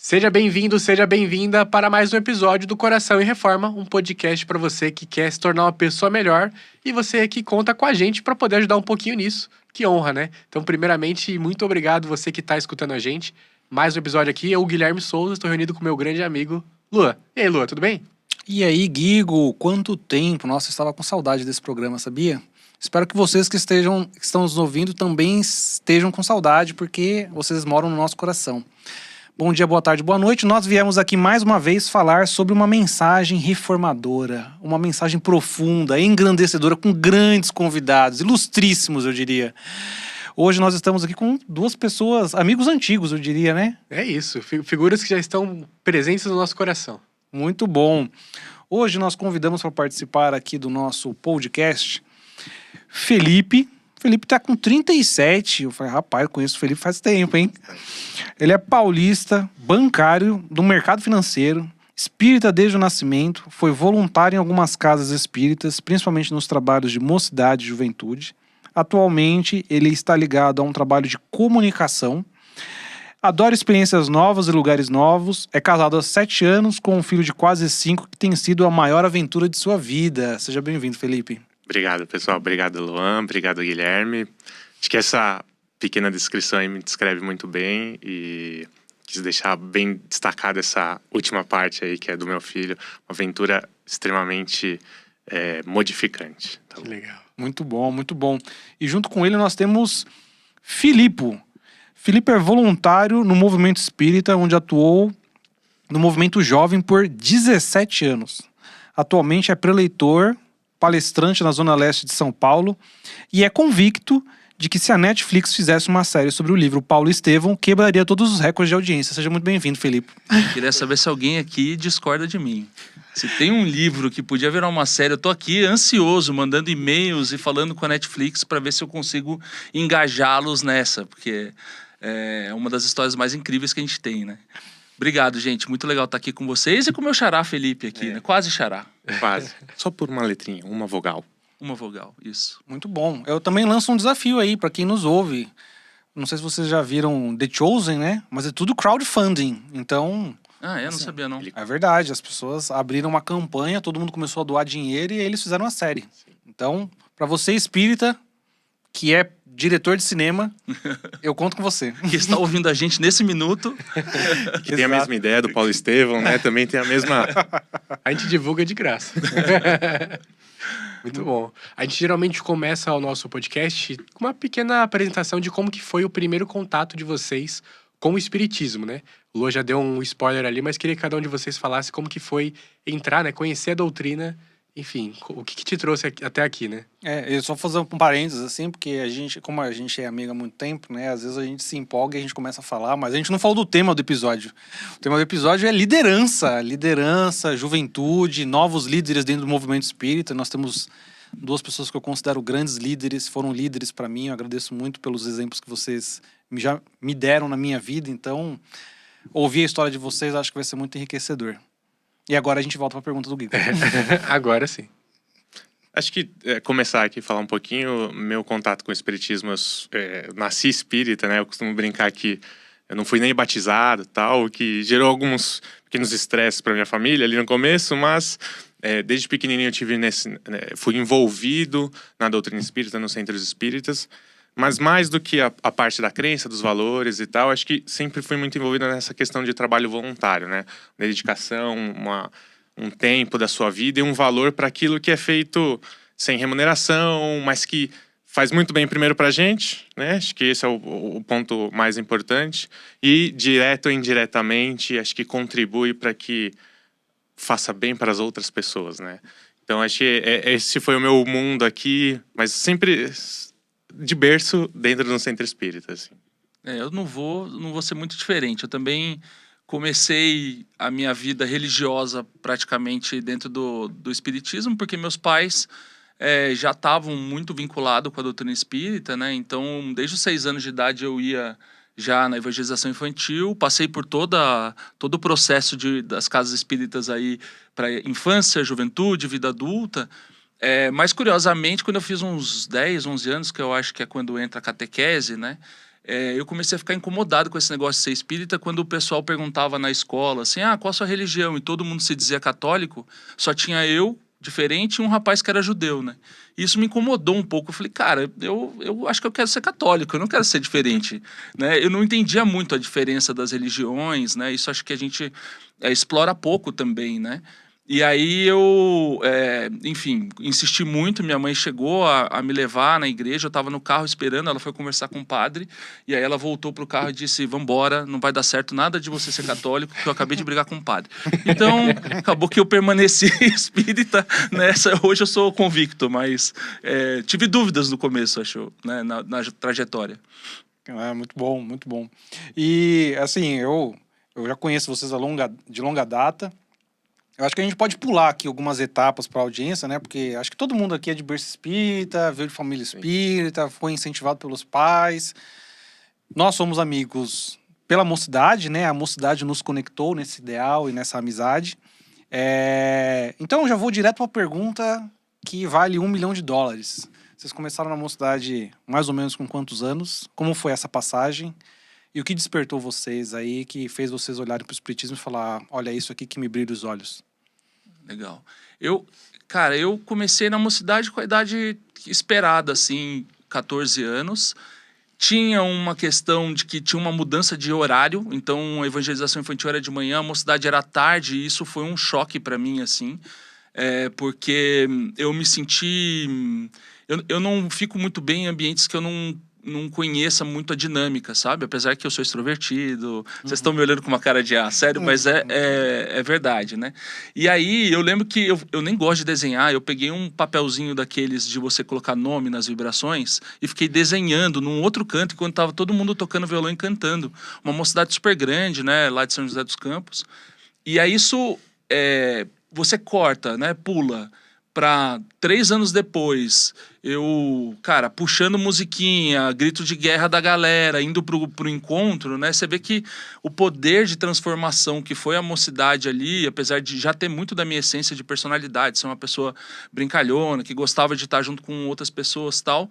Seja bem-vindo, seja bem-vinda para mais um episódio do Coração em Reforma, um podcast para você que quer se tornar uma pessoa melhor e você que conta com a gente para poder ajudar um pouquinho nisso. Que honra, né? Então, primeiramente, muito obrigado você que está escutando a gente. Mais um episódio aqui, eu, Guilherme Souza, estou reunido com meu grande amigo Luan. E aí, Luan, tudo bem? E aí, Guigo, quanto tempo? Nossa, eu estava com saudade desse programa, sabia? Espero que vocês que estão nos ouvindo também estejam com saudade, porque vocês moram no nosso coração. Bom dia, boa tarde, boa noite. Nós viemos aqui mais uma vez falar sobre uma mensagem reformadora, uma mensagem profunda, engrandecedora, com grandes convidados, ilustríssimos, eu diria. Hoje nós estamos aqui com duas pessoas, amigos antigos, eu diria, né? É isso, figuras que já estão presentes no nosso coração. Muito bom. Hoje nós convidamos para participar aqui do nosso podcast Felipe. Felipe tá com 37. Eu falei, rapaz, eu conheço o Felipe faz tempo, hein? Ele é paulista, bancário do mercado financeiro, espírita desde o nascimento, foi voluntário em algumas casas espíritas, principalmente nos trabalhos de mocidade e juventude. Atualmente, ele está ligado a um trabalho de comunicação. Adora experiências novas e lugares novos. É casado há 7 anos com um filho de quase 5, que tem sido a maior aventura de sua vida. Seja bem-vindo, Felipe. Obrigado, pessoal. Obrigado, Luan. Obrigado, Guilherme. Acho que essa pequena descrição aí me descreve muito bem e quis deixar bem destacada essa última parte aí, que é do meu filho. Uma aventura extremamente modificante. Que legal. Muito bom, muito bom. E junto com ele nós temos Filipe. Filipe é voluntário no movimento espírita, onde atuou no movimento jovem por 17 anos. Atualmente é preleitor, palestrante na Zona Leste de São Paulo e é convicto de que se a Netflix fizesse uma série sobre o livro Paulo Estevão, quebraria todos os recordes de audiência. Seja muito bem-vindo, Felipe. Queria saber se alguém aqui discorda de mim. Se tem um livro que podia virar uma série, eu tô aqui ansioso, mandando e-mails e falando com a Netflix para ver se eu consigo engajá-los nessa, porque é uma das histórias mais incríveis que a gente tem, né? Obrigado, gente. Muito legal estar aqui com vocês e com o meu xará Felipe aqui, né? Quase xará. Quase. Só por uma letrinha, uma vogal. Uma vogal, isso. Muito bom. Eu também lanço um desafio aí para quem nos ouve. Não sei se vocês já viram The Chosen, né? Mas é tudo crowdfunding. Então... Não sabia não. É verdade. As pessoas abriram uma campanha, todo mundo começou a doar dinheiro e aí eles fizeram uma série. Então, para você espírita, que é diretor de cinema, eu conto com você. Que está ouvindo a gente nesse minuto. Que tem a mesma ideia do Paulo Estevão, né? Também tem a mesma... A gente divulga de graça. Muito bom. A gente geralmente começa o nosso podcast com uma pequena apresentação de como que foi o primeiro contato de vocês com o espiritismo, né? O Lua já deu um spoiler ali, mas queria que cada um de vocês falasse como que foi entrar, né? Conhecer a doutrina, enfim, o que te trouxe até aqui, né? Eu só fazer um parênteses, assim, porque como a gente é amigo há muito tempo, né? Às vezes a gente se empolga e a gente começa a falar, mas a gente não falou do tema do episódio. O tema do episódio é liderança, juventude, novos líderes dentro do movimento espírita. Nós temos 2 pessoas que eu considero grandes líderes, foram líderes para mim. Eu agradeço muito pelos exemplos que vocês já me deram na minha vida. Então, ouvir a história de vocês acho que vai ser muito enriquecedor. E agora a gente volta para a pergunta do Guigo. Agora sim. Acho que começar aqui a falar um pouquinho, meu contato com o espiritismo, eu nasci espírita, né? Eu costumo brincar que eu não fui nem batizado, tal, que gerou alguns pequenos estresses para minha família ali no começo, mas desde pequenininho eu tive fui envolvido na doutrina espírita, nos centros espíritas, mas mais do que a parte da crença, dos valores e tal, acho que sempre fui muito envolvido nessa questão de trabalho voluntário, né? Dedicação, um tempo da sua vida e um valor para aquilo que é feito sem remuneração, mas que faz muito bem primeiro para a gente, né? Acho que esse é o ponto mais importante. E, direto ou indiretamente, acho que contribui para que faça bem para as outras pessoas, né? Então, acho que esse foi o meu mundo aqui, mas sempre de berço dentro do centro espírita, assim. Eu não vou ser muito diferente. Eu também comecei a minha vida religiosa praticamente dentro do espiritismo, porque meus pais já estavam muito vinculados com a doutrina espírita, né? Então, desde os 6 anos de idade eu ia já na evangelização infantil, passei por todo o processo das casas espíritas aí para infância, juventude, vida adulta. Mas curiosamente, quando eu fiz uns 10, 11 anos, que eu acho que é quando entra a catequese, né? eu comecei a ficar incomodado com esse negócio de ser espírita quando o pessoal perguntava na escola assim, qual a sua religião? E todo mundo se dizia católico, só tinha eu, diferente, e um rapaz que era judeu, né? Isso me incomodou um pouco. Eu falei, cara, eu acho que eu quero ser católico, eu não quero ser diferente, né? Eu não entendia muito a diferença das religiões, né? Isso acho que a gente explora pouco também, né? E aí enfim, insisti muito, minha mãe chegou a me levar na igreja, eu estava no carro esperando, ela foi conversar com o padre, e aí ela voltou pro carro e disse, vambora, não vai dar certo nada de você ser católico, que eu acabei de brigar com o padre. Então, acabou que eu permaneci espírita, hoje eu sou convicto, mas tive dúvidas no começo, acho, né, na trajetória. Muito bom, muito bom. E, assim, eu já conheço vocês de longa data. Eu acho que a gente pode pular aqui algumas etapas para a audiência, né? Porque acho que todo mundo aqui é de berço espírita, veio de família espírita, foi incentivado pelos pais. Nós somos amigos pela mocidade, né? A mocidade nos conectou nesse ideal e nessa amizade. Então, eu já vou direto para a pergunta que vale $1 milhão. Vocês começaram na mocidade mais ou menos com quantos anos? Como foi essa passagem? E o que despertou vocês aí, que fez vocês olharem para o espiritismo e falar, olha, isso aqui que me brilha os olhos? Legal. Cara, eu comecei na mocidade com a idade esperada, assim, 14 anos. Tinha uma questão de que tinha uma mudança de horário, então a evangelização infantil era de manhã, a mocidade era à tarde, e isso foi um choque para mim, assim, porque eu me senti... Eu não fico muito bem em ambientes que eu não conheça muito a dinâmica, sabe? Apesar que eu sou extrovertido, vocês estão me olhando com uma cara de sério, mas é verdade, né? E aí eu lembro que eu nem gosto de desenhar, eu peguei um papelzinho daqueles de você colocar nome nas vibrações e fiquei desenhando num outro canto enquanto tava todo mundo tocando violão e cantando. Uma mocidade super grande, né? Lá de São José dos Campos. E aí isso você corta, né? Pula para 3 anos depois, cara, puxando musiquinha, grito de guerra da galera, indo pro encontro, né? Você vê que o poder de transformação que foi a mocidade ali, apesar de já ter muito da minha essência de personalidade, ser uma pessoa brincalhona, que gostava de estar junto com outras pessoas e tal,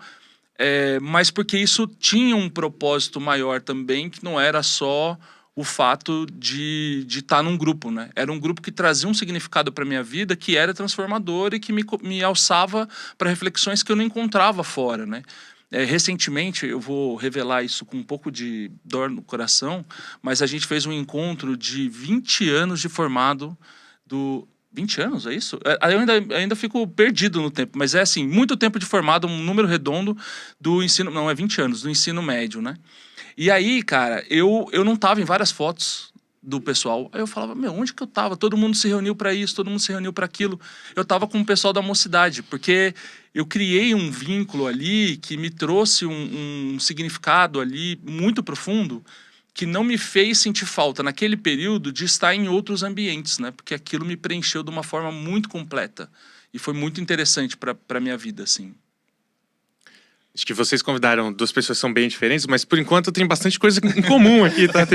mas porque isso tinha um propósito maior também, que não era só o fato de estar num grupo, né? Era um grupo que trazia um significado para minha vida que era transformador e que me alçava para reflexões que eu não encontrava fora, né? Recentemente, eu vou revelar isso com um pouco de dor no coração, mas a gente fez um encontro de 20 anos de formado do... 20 anos, é isso? Eu ainda fico perdido no tempo, mas é assim, muito tempo de formado, um número redondo do ensino... Não, é 20 anos, do ensino médio, né? E aí, cara, eu não tava em várias fotos do pessoal. Aí eu falava, onde que eu tava? Todo mundo se reuniu para isso, todo mundo se reuniu para aquilo. Eu tava com o pessoal da mocidade, porque eu criei um vínculo ali que me trouxe um significado ali muito profundo que não me fez sentir falta naquele período de estar em outros ambientes, né? Porque aquilo me preencheu de uma forma muito completa e foi muito interessante para minha vida, assim. Acho que vocês convidaram 2 pessoas que são bem diferentes, mas por enquanto tem bastante coisa em comum aqui, tá?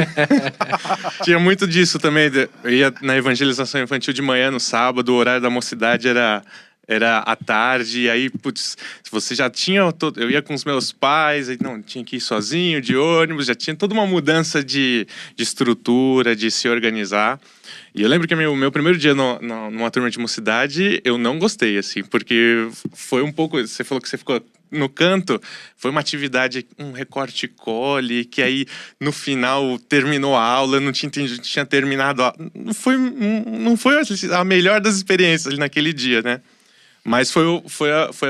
Tinha muito disso também. Eu ia na evangelização infantil de manhã, no sábado, o horário da mocidade era à tarde, e aí, putz, você já tinha... Eu ia com os meus pais, aí não, tinha que ir sozinho, de ônibus, já tinha toda uma mudança de estrutura, de se organizar. E eu lembro que o meu primeiro dia numa turma de mocidade, eu não gostei, assim, porque foi um pouco... Você falou que você ficou no canto, foi uma atividade, um recorte cole, que aí no final terminou a aula, eu não tinha entendido, tinha terminado a... Não foi a melhor das experiências ali naquele dia, né? Mas foi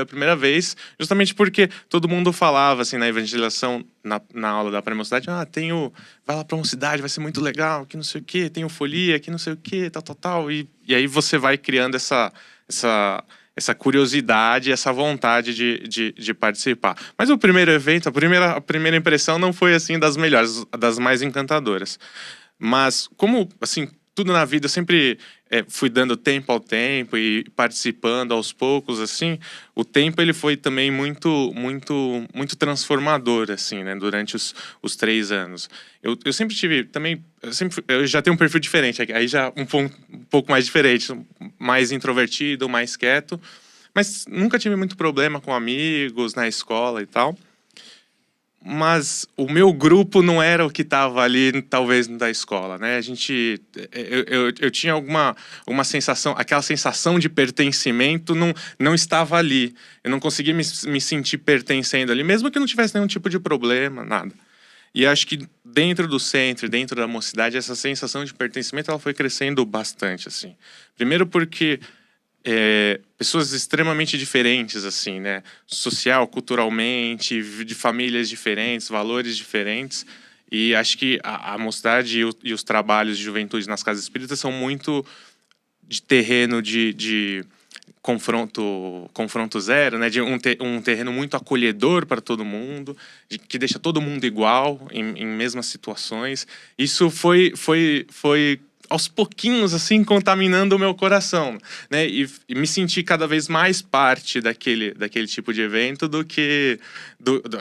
a primeira vez, justamente porque todo mundo falava, assim, na evangelização, na aula da pré-mocidade, vai lá pra mocidade, vai ser muito legal, que não sei o quê, tem folia, que não sei o quê, tal. E aí você vai criando essa curiosidade, essa vontade de participar. Mas o primeiro evento, a primeira impressão não foi, assim, das melhores, das mais encantadoras. Mas, como, assim, tudo na vida eu sempre fui dando tempo ao tempo e participando aos poucos, assim, o tempo ele foi também muito transformador, assim, né, durante os 3 anos. Eu sempre tive também, eu já tenho um perfil diferente, aí já um pouco mais diferente, mais introvertido, mais quieto, mas nunca tive muito problema com amigos na escola e tal. mas o meu grupo não era o que estava ali, talvez, da escola, né? Eu tinha uma sensação, aquela sensação de pertencimento não estava ali. Eu não conseguia me sentir pertencendo ali, mesmo que não tivesse nenhum tipo de problema, nada. E acho que dentro do centro, dentro da mocidade, essa sensação de pertencimento ela foi crescendo bastante, assim. Primeiro porque pessoas extremamente diferentes, assim, né? Social, culturalmente, de famílias diferentes, valores diferentes. E acho que a mocidade e os trabalhos de juventude nas casas espíritas são muito de terreno de confronto zero, né? De um terreno muito acolhedor para todo mundo, que deixa todo mundo igual em mesmas situações. Isso foi aos pouquinhos, assim, contaminando o meu coração, né? E me senti cada vez mais parte daquele tipo de evento do que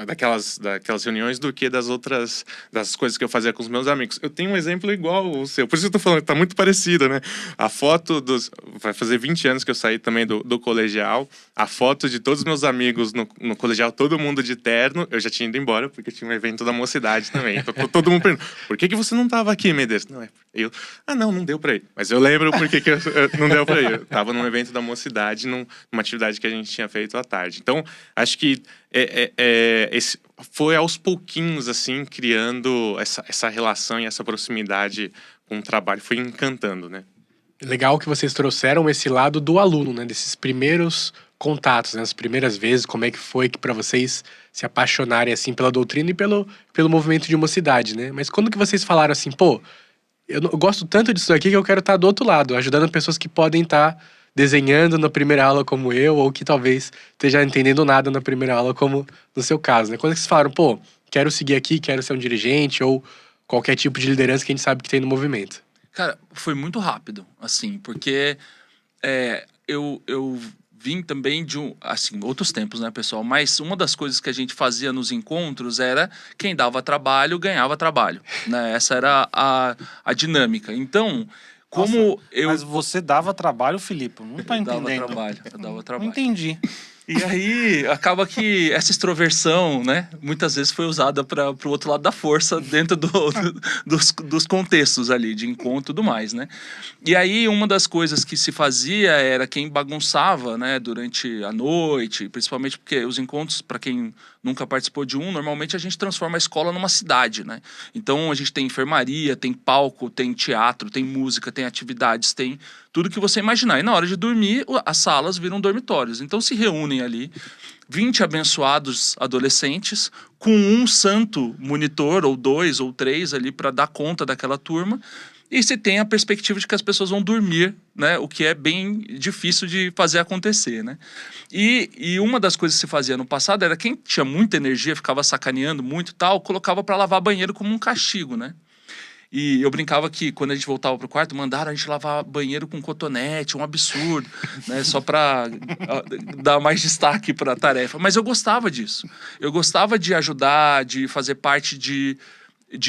daquelas reuniões do que das coisas que eu fazia com os meus amigos. Eu tenho um exemplo igual ao seu, por isso eu tô falando, tá muito parecido, né? A foto vai fazer 20 anos que eu saí também do colegial, a foto de todos os meus amigos no colegial, todo mundo de terno, eu já tinha ido embora, porque tinha um evento da mocidade também. Então, todo mundo perguntando, por que você não tava aqui, Medeiros? Não, não deu pra ir. Mas eu lembro porque que não deu pra ir. Eu tava num evento da mocidade, numa atividade que a gente tinha feito à tarde. Então, acho que foi aos pouquinhos, assim, criando essa relação e essa proximidade com o trabalho. Foi encantando, né? Legal que vocês trouxeram esse lado do aluno, né? Desses primeiros contatos, né? As primeiras vezes, como é que foi que para vocês se apaixonarem, assim, pela doutrina e pelo movimento de mocidade, né? Mas quando que vocês falaram assim, pô, eu gosto tanto disso aqui que eu quero estar do outro lado, ajudando pessoas que podem estar desenhando na primeira aula como eu, ou que talvez esteja entendendo nada na primeira aula, como no seu caso, né? Quando vocês falaram, pô, quero seguir aqui, quero ser um dirigente, ou qualquer tipo de liderança que a gente sabe que tem no movimento. Cara, foi muito rápido, assim, porque eu vim também de outros tempos, né, pessoal? Mas uma das coisas que a gente fazia nos encontros era quem dava trabalho ganhava trabalho, né? Essa era a dinâmica. Então, como Mas você dava trabalho, Felipe? Não tô entendendo. Eu dava Não trabalho. entendi. E aí, acaba que essa extroversão, né, muitas vezes foi usada para o outro lado da força dentro dos contextos ali, de encontro e tudo mais, né? E aí, uma das coisas que se fazia era quem bagunçava, né, durante a noite, principalmente porque os encontros, para quem nunca participou de normalmente a gente transforma a escola numa cidade, né? Então, a gente tem enfermaria, tem palco, tem teatro, tem música, tem atividades, tem tudo que você imaginar. E na hora de dormir, as salas viram dormitórios. Então se reúnem ali 20 abençoados adolescentes com um santo monitor, ou 2 ou 3 ali para dar conta daquela turma. E se tem a perspectiva de que as pessoas vão dormir, né? O que é bem difícil de fazer acontecer, né? E uma das coisas que se fazia no passado era quem tinha muita energia, ficava sacaneando muito e tal, colocava para lavar banheiro como um castigo, né? E eu brincava que quando a gente voltava pro quarto, mandaram a gente lavar banheiro com cotonete, um absurdo, né? Só para dar mais destaque para a tarefa. Mas eu gostava disso. Eu gostava de ajudar, de fazer parte de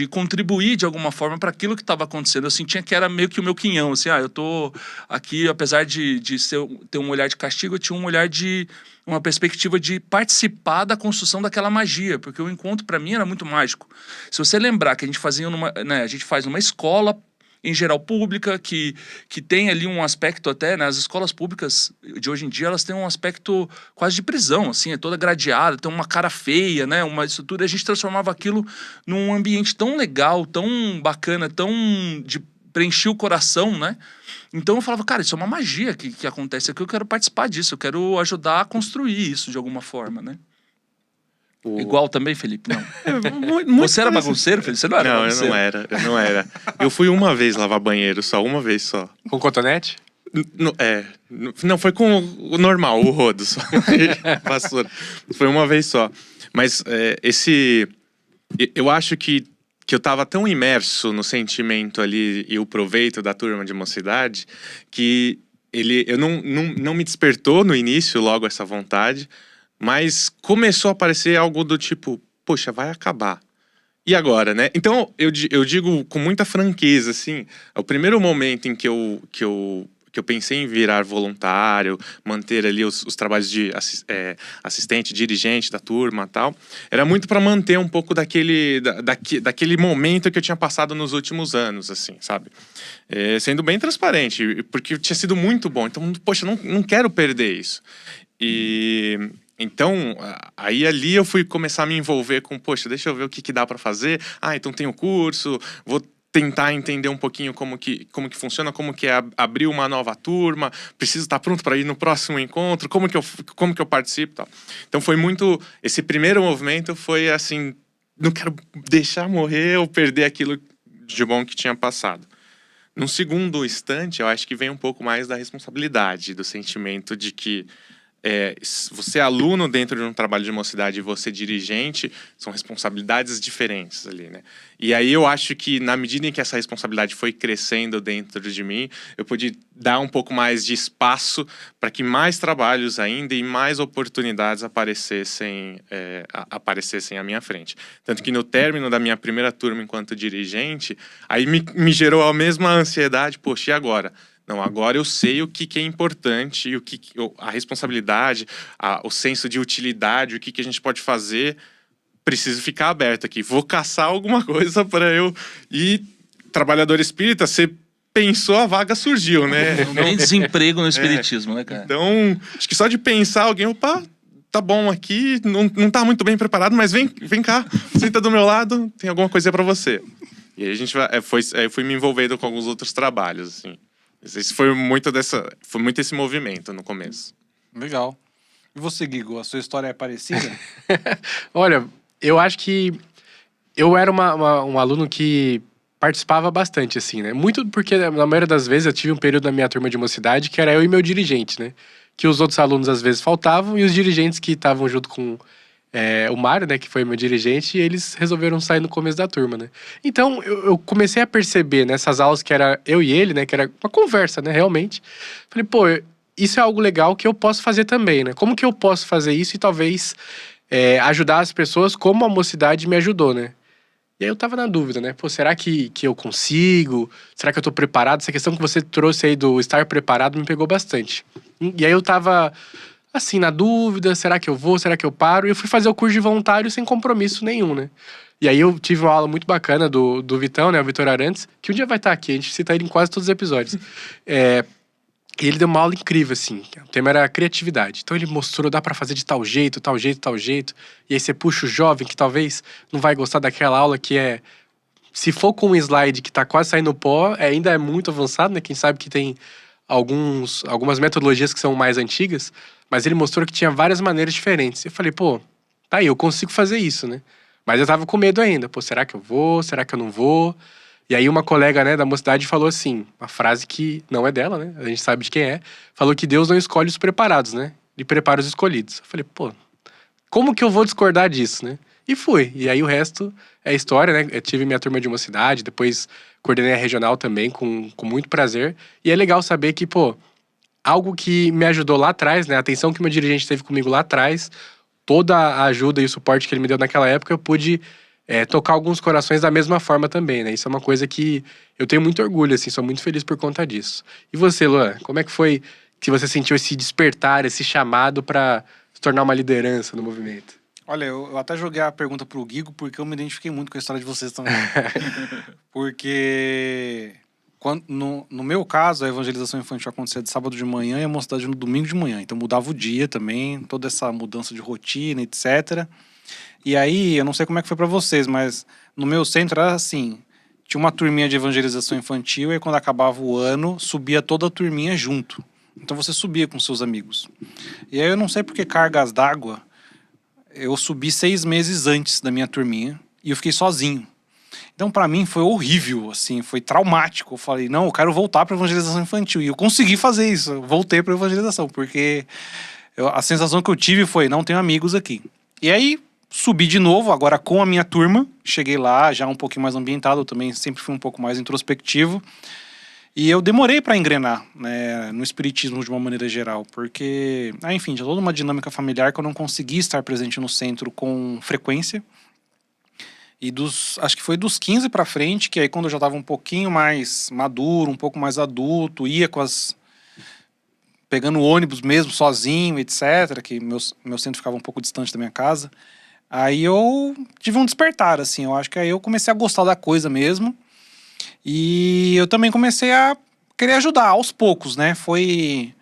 contribuir de alguma forma para aquilo que estava acontecendo. Eu sentia que era meio que o meu quinhão, assim, eu tô aqui, apesar de ter um olhar de castigo, eu tinha um olhar de uma perspectiva de participar da construção daquela magia, porque o encontro para mim era muito mágico. Se você lembrar que a gente fazia a gente faz numa escola em geral pública, que tem ali um aspecto até, né, as escolas públicas de hoje em dia, elas têm um aspecto quase de prisão, assim, é toda gradeada, tem uma cara feia, né, uma estrutura, a gente transformava aquilo num ambiente tão legal, tão bacana, de preencher o coração, né? Então eu falava, cara, isso é uma magia que acontece aqui, eu quero participar disso, eu quero ajudar a construir isso de alguma forma, né? Igual também, Felipe? Não. Você era bagunceiro, Felipe? Você não era bagunceiro? Eu não era. Eu fui uma vez lavar banheiro, uma vez só. Com cotonete? Não, foi com o normal, o rodo só. Vassoura. Foi uma vez só. Mas eu acho que eu tava tão imerso no sentimento ali e o proveito da turma de mocidade que eu não me despertou no início logo essa vontade. Mas começou a aparecer algo do tipo, poxa, vai acabar. E agora, né? Então, eu digo com muita franqueza, assim, o primeiro momento em que eu que eu pensei em virar voluntário, manter ali os trabalhos de assistente, dirigente da turma e tal, era muito para manter um pouco daquele momento que eu tinha passado nos últimos anos, assim, sabe? Sendo bem transparente, porque tinha sido muito bom. Então, poxa, não quero perder isso. E então, aí ali eu fui começar a me envolver com, poxa, deixa eu ver o que dá para fazer. Então tem o curso, vou tentar entender um pouquinho como que funciona, como que é abrir uma nova turma, preciso estar pronto para ir no próximo encontro, como que eu participo, tal. Então foi muito, esse primeiro movimento foi assim, não quero deixar morrer ou perder aquilo de bom que tinha passado. Num segundo instante, eu acho que vem um pouco mais da responsabilidade, do sentimento de que você é aluno dentro de um trabalho de mocidade e você dirigente, são responsabilidades diferentes ali, né? E aí eu acho que na medida em que essa responsabilidade foi crescendo dentro de mim, eu pude dar um pouco mais de espaço para que mais trabalhos ainda e mais oportunidades aparecessem à minha frente. Tanto que no término da minha primeira turma enquanto dirigente, aí me gerou a mesma ansiedade, poxa, e agora? Não, agora eu sei o que é importante, a responsabilidade, o senso de utilidade, o que a gente pode fazer. Preciso ficar aberto aqui. Vou caçar alguma coisa para eu... E trabalhador espírita, você pensou, a vaga surgiu, né? Não tem desemprego no espiritismo, né, cara? Então, acho que só de pensar, alguém, opa, tá bom aqui, não tá muito bem preparado, mas vem cá, senta do meu lado, tem alguma coisa para você. E aí a gente fui me envolvendo com alguns outros trabalhos, assim. Foi muito esse movimento no começo. Legal. E você, Guigo, a sua história é parecida? Olha, eu acho que eu era um aluno que participava bastante, assim, né? Muito porque, na maioria das vezes, eu tive um período na minha turma de mocidade que era eu e meu dirigente, né? Que os outros alunos, às vezes, faltavam e os dirigentes que estavam junto com o Mário, né, que foi meu dirigente, e eles resolveram sair no começo da turma, né? Então, eu comecei a perceber nessas aulas que era eu e ele, né, que era uma conversa, né, realmente. Falei, pô, isso é algo legal que eu posso fazer também, né? Como que eu posso fazer isso e talvez ajudar as pessoas como a mocidade me ajudou, né? E aí eu tava na dúvida, né? Pô, será que eu consigo? Será que eu tô preparado? Essa questão que você trouxe aí do estar preparado me pegou bastante. E aí eu tava... assim, na dúvida, será que eu vou, será que eu paro? E eu fui fazer o curso de voluntário sem compromisso nenhum, né? E aí eu tive uma aula muito bacana do Vitão, né, o Vitor Arantes, que um dia vai estar aqui, a gente cita ele em quase todos os episódios. E ele deu uma aula incrível, assim, o tema era criatividade. Então ele mostrou, dá pra fazer de tal jeito, tal jeito, tal jeito. E aí você puxa o jovem que talvez não vai gostar daquela aula que se for com um slide que tá quase saindo pó, ainda é muito avançado, né? Quem sabe que tem algumas metodologias que são mais antigas, mas ele mostrou que tinha várias maneiras diferentes. Eu falei, pô, tá aí, eu consigo fazer isso, né? Mas eu tava com medo ainda. Pô, será que eu vou? Será que eu não vou? E aí uma colega, né, da mocidade falou assim, uma frase que não é dela, né? A gente sabe de quem é. Falou que Deus não escolhe os preparados, né? Ele prepara os escolhidos. Eu falei, pô, como que eu vou discordar disso, né? E fui. E aí o resto é história, né? Eu tive minha turma de mocidade, depois coordenei a regional também, com muito prazer. E é legal saber que, pô, algo que me ajudou lá atrás, né? A atenção que meu dirigente teve comigo lá atrás, toda a ajuda e o suporte que ele me deu naquela época, eu pude tocar alguns corações da mesma forma também, né? Isso é uma coisa que eu tenho muito orgulho, assim, sou muito feliz por conta disso. E você, Luan, como é que foi que você sentiu esse despertar, esse chamado para se tornar uma liderança no movimento? Olha, eu até joguei a pergunta pro Guigo porque eu me identifiquei muito com a história de vocês também. Porque no meu caso, a evangelização infantil acontecia de sábado de manhã e a mocidade no domingo de manhã. Então mudava o dia também, toda essa mudança de rotina, etc. E aí, eu não sei como é que foi pra vocês, mas no meu centro era assim, tinha uma turminha de evangelização infantil e quando acabava o ano, subia toda a turminha junto. Então você subia com seus amigos. E aí eu não sei por que cargas d'água, eu subi 6 meses antes da minha turminha e eu fiquei sozinho. Então pra mim foi horrível, assim, foi traumático. Eu falei, não, eu quero voltar pra evangelização infantil. E eu consegui fazer isso, eu voltei pra evangelização, porque a sensação que eu tive foi, não tenho amigos aqui. E aí subi de novo, agora com a minha turma, cheguei lá já um pouquinho mais ambientado, eu também sempre fui um pouco mais introspectivo. E eu demorei para engrenar, né, no espiritismo de uma maneira geral, porque, enfim, tinha toda uma dinâmica familiar que eu não conseguia estar presente no centro com frequência. E acho que foi dos 15 para frente, que aí quando eu já estava um pouquinho mais maduro, um pouco mais adulto, ia com as pegando ônibus mesmo, sozinho, etc. Que meu centro ficava um pouco distante da minha casa. Aí eu tive um despertar, assim. Eu acho que aí eu comecei a gostar da coisa mesmo. E eu também comecei a querer ajudar aos poucos, né? Foi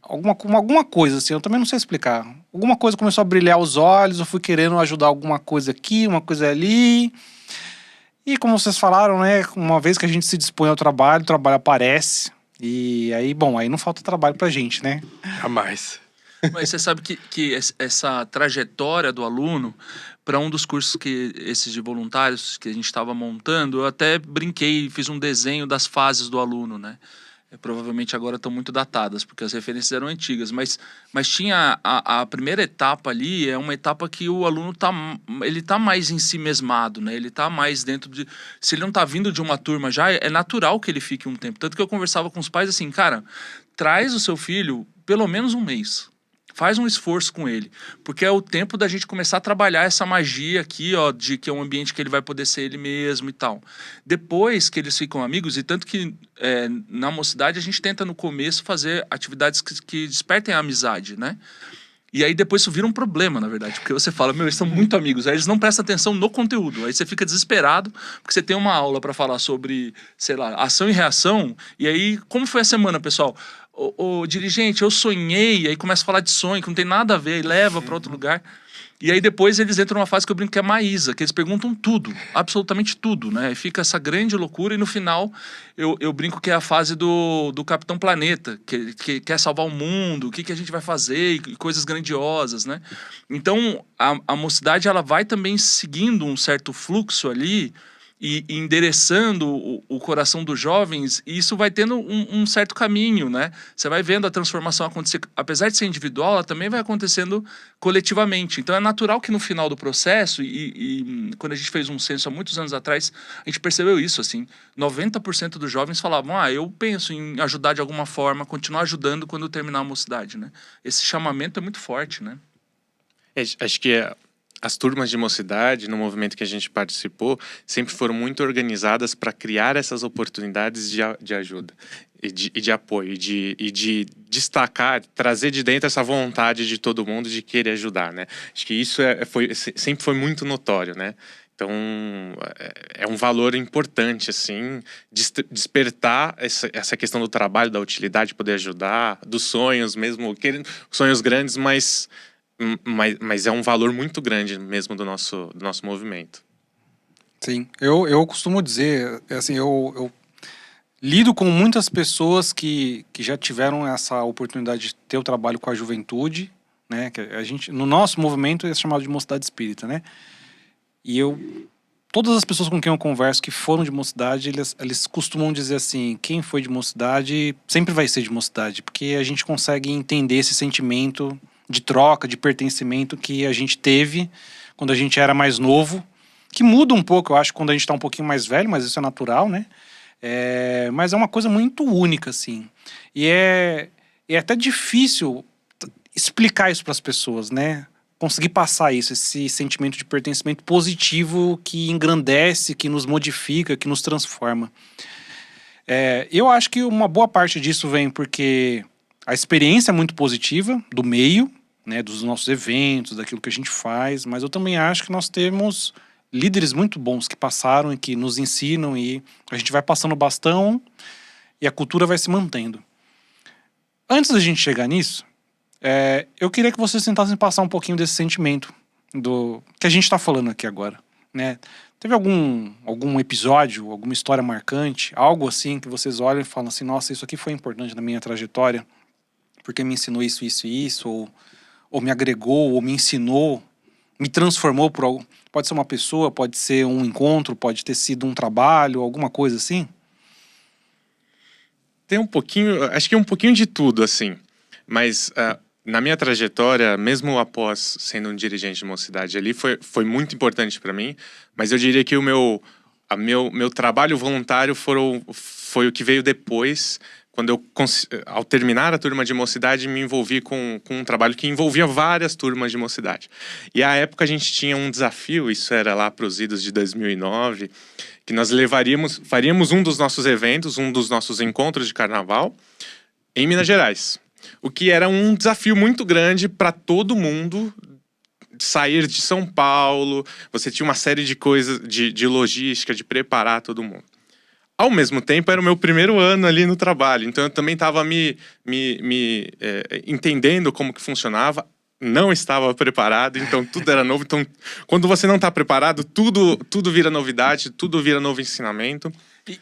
alguma coisa, assim, eu também não sei explicar. Alguma coisa começou a brilhar os olhos, eu fui querendo ajudar alguma coisa aqui, uma coisa ali. E como vocês falaram, né? Uma vez que a gente se dispõe ao trabalho, o trabalho aparece. E aí, bom, aí não falta trabalho pra gente, né? Jamais. Mas você sabe que essa trajetória do aluno, para um dos cursos que esses de voluntários que a gente estava montando, eu até brinquei, fiz um desenho das fases do aluno, né? Provavelmente agora estão muito datadas, porque as referências eram antigas, mas tinha a primeira etapa ali, é uma etapa que o aluno ele tá mais em si mesmado, né? Ele tá mais dentro de... Se ele não tá vindo de uma turma já, é natural que ele fique um tempo. Tanto que eu conversava com os pais assim, cara, traz o seu filho pelo menos um mês. Faz um esforço com ele, porque é o tempo da gente começar a trabalhar essa magia aqui, ó, de que é um ambiente que ele vai poder ser ele mesmo e tal. Depois que eles ficam amigos, e tanto que na mocidade a gente tenta no começo fazer atividades que despertem a amizade, né? E aí depois isso vira um problema, na verdade, porque você fala, meu, eles são muito amigos, aí eles não prestam atenção no conteúdo, aí você fica desesperado, porque você tem uma aula para falar sobre, sei lá, ação e reação, e aí, como foi a semana, pessoal? O dirigente, eu sonhei, aí começa a falar de sonho, que não tem nada a ver, e leva para outro lugar. E aí depois eles entram numa fase que eu brinco que é Maísa, que eles perguntam tudo, absolutamente tudo, né? E fica essa grande loucura, e no final eu brinco que é a fase do Capitão Planeta, que quer salvar o mundo, o que a gente vai fazer, e coisas grandiosas, né? Então a mocidade ela vai também seguindo um certo fluxo ali, e endereçando o coração dos jovens, e isso vai tendo um certo caminho, né? Você vai vendo a transformação acontecer, apesar de ser individual, ela também vai acontecendo coletivamente. Então é natural que no final do processo, e quando a gente fez um censo há muitos anos atrás, a gente percebeu isso, assim, 90% dos jovens falavam, eu penso em ajudar de alguma forma, continuar ajudando quando terminar a mocidade, né? Esse chamamento é muito forte, né? Acho que as turmas de mocidade, no movimento que a gente participou, sempre foram muito organizadas para criar essas oportunidades de ajuda e de apoio, e de destacar, trazer de dentro essa vontade de todo mundo de querer ajudar, né? Acho que isso sempre foi muito notório, né? Então, é um valor importante, assim, despertar essa questão do trabalho, da utilidade, poder ajudar, dos sonhos mesmo, sonhos grandes, mas é um valor muito grande mesmo do nosso movimento. Sim, eu costumo dizer, assim, eu lido com muitas pessoas que já tiveram essa oportunidade de ter o trabalho com a juventude, né? Que a gente, no nosso movimento é chamado de mocidade espírita, né? E todas as pessoas com quem eu converso que foram de mocidade, eles costumam dizer assim, quem foi de mocidade sempre vai ser de mocidade, porque a gente consegue entender esse sentimento de troca, de pertencimento que a gente teve quando a gente era mais novo, que muda um pouco, eu acho, quando a gente está um pouquinho mais velho, mas isso é natural, né? Mas é uma coisa muito única, assim. E é até difícil explicar isso para as pessoas, né? Conseguir passar isso, esse sentimento de pertencimento positivo que engrandece, que nos modifica, que nos transforma. Eu acho que uma boa parte disso vem porque a experiência é muito positiva do meio, né, dos nossos eventos, daquilo que a gente faz, mas eu também acho que nós temos líderes muito bons que passaram e que nos ensinam, e a gente vai passando o bastão e a cultura vai se mantendo. Antes da gente chegar nisso, eu queria que vocês tentassem passar um pouquinho desse sentimento do que a gente está falando aqui agora, né? Teve algum episódio, alguma história marcante, algo assim que vocês olham e falam assim, nossa, isso aqui foi importante na minha trajetória, porque me ensinou isso, isso e isso, ou me agregou, ou me ensinou, me transformou por algo. Pode ser uma pessoa, pode ser um encontro, pode ter sido um trabalho, alguma coisa assim? Tem um pouquinho, acho que é um pouquinho de tudo, assim. Mas na minha trajetória, mesmo após sendo um dirigente de mocidade ali, foi muito importante para mim. Mas eu diria que o meu trabalho voluntário foi o que veio depois, quando eu, ao terminar a turma de mocidade, me envolvi com um trabalho que envolvia várias turmas de mocidade. E à época a gente tinha um desafio, isso era lá para os idos de 2009, que nós faríamos um dos nossos eventos, um dos nossos encontros de carnaval em Minas Gerais. O que era um desafio muito grande para todo mundo sair de São Paulo. Você tinha uma série de coisas, de logística, de preparar todo mundo. Ao mesmo tempo, era o meu primeiro ano ali no trabalho. Então, eu também estava entendendo como que funcionava. Não estava preparado, então tudo era novo. Então, quando você não está preparado, tudo vira novidade, tudo vira novo ensinamento.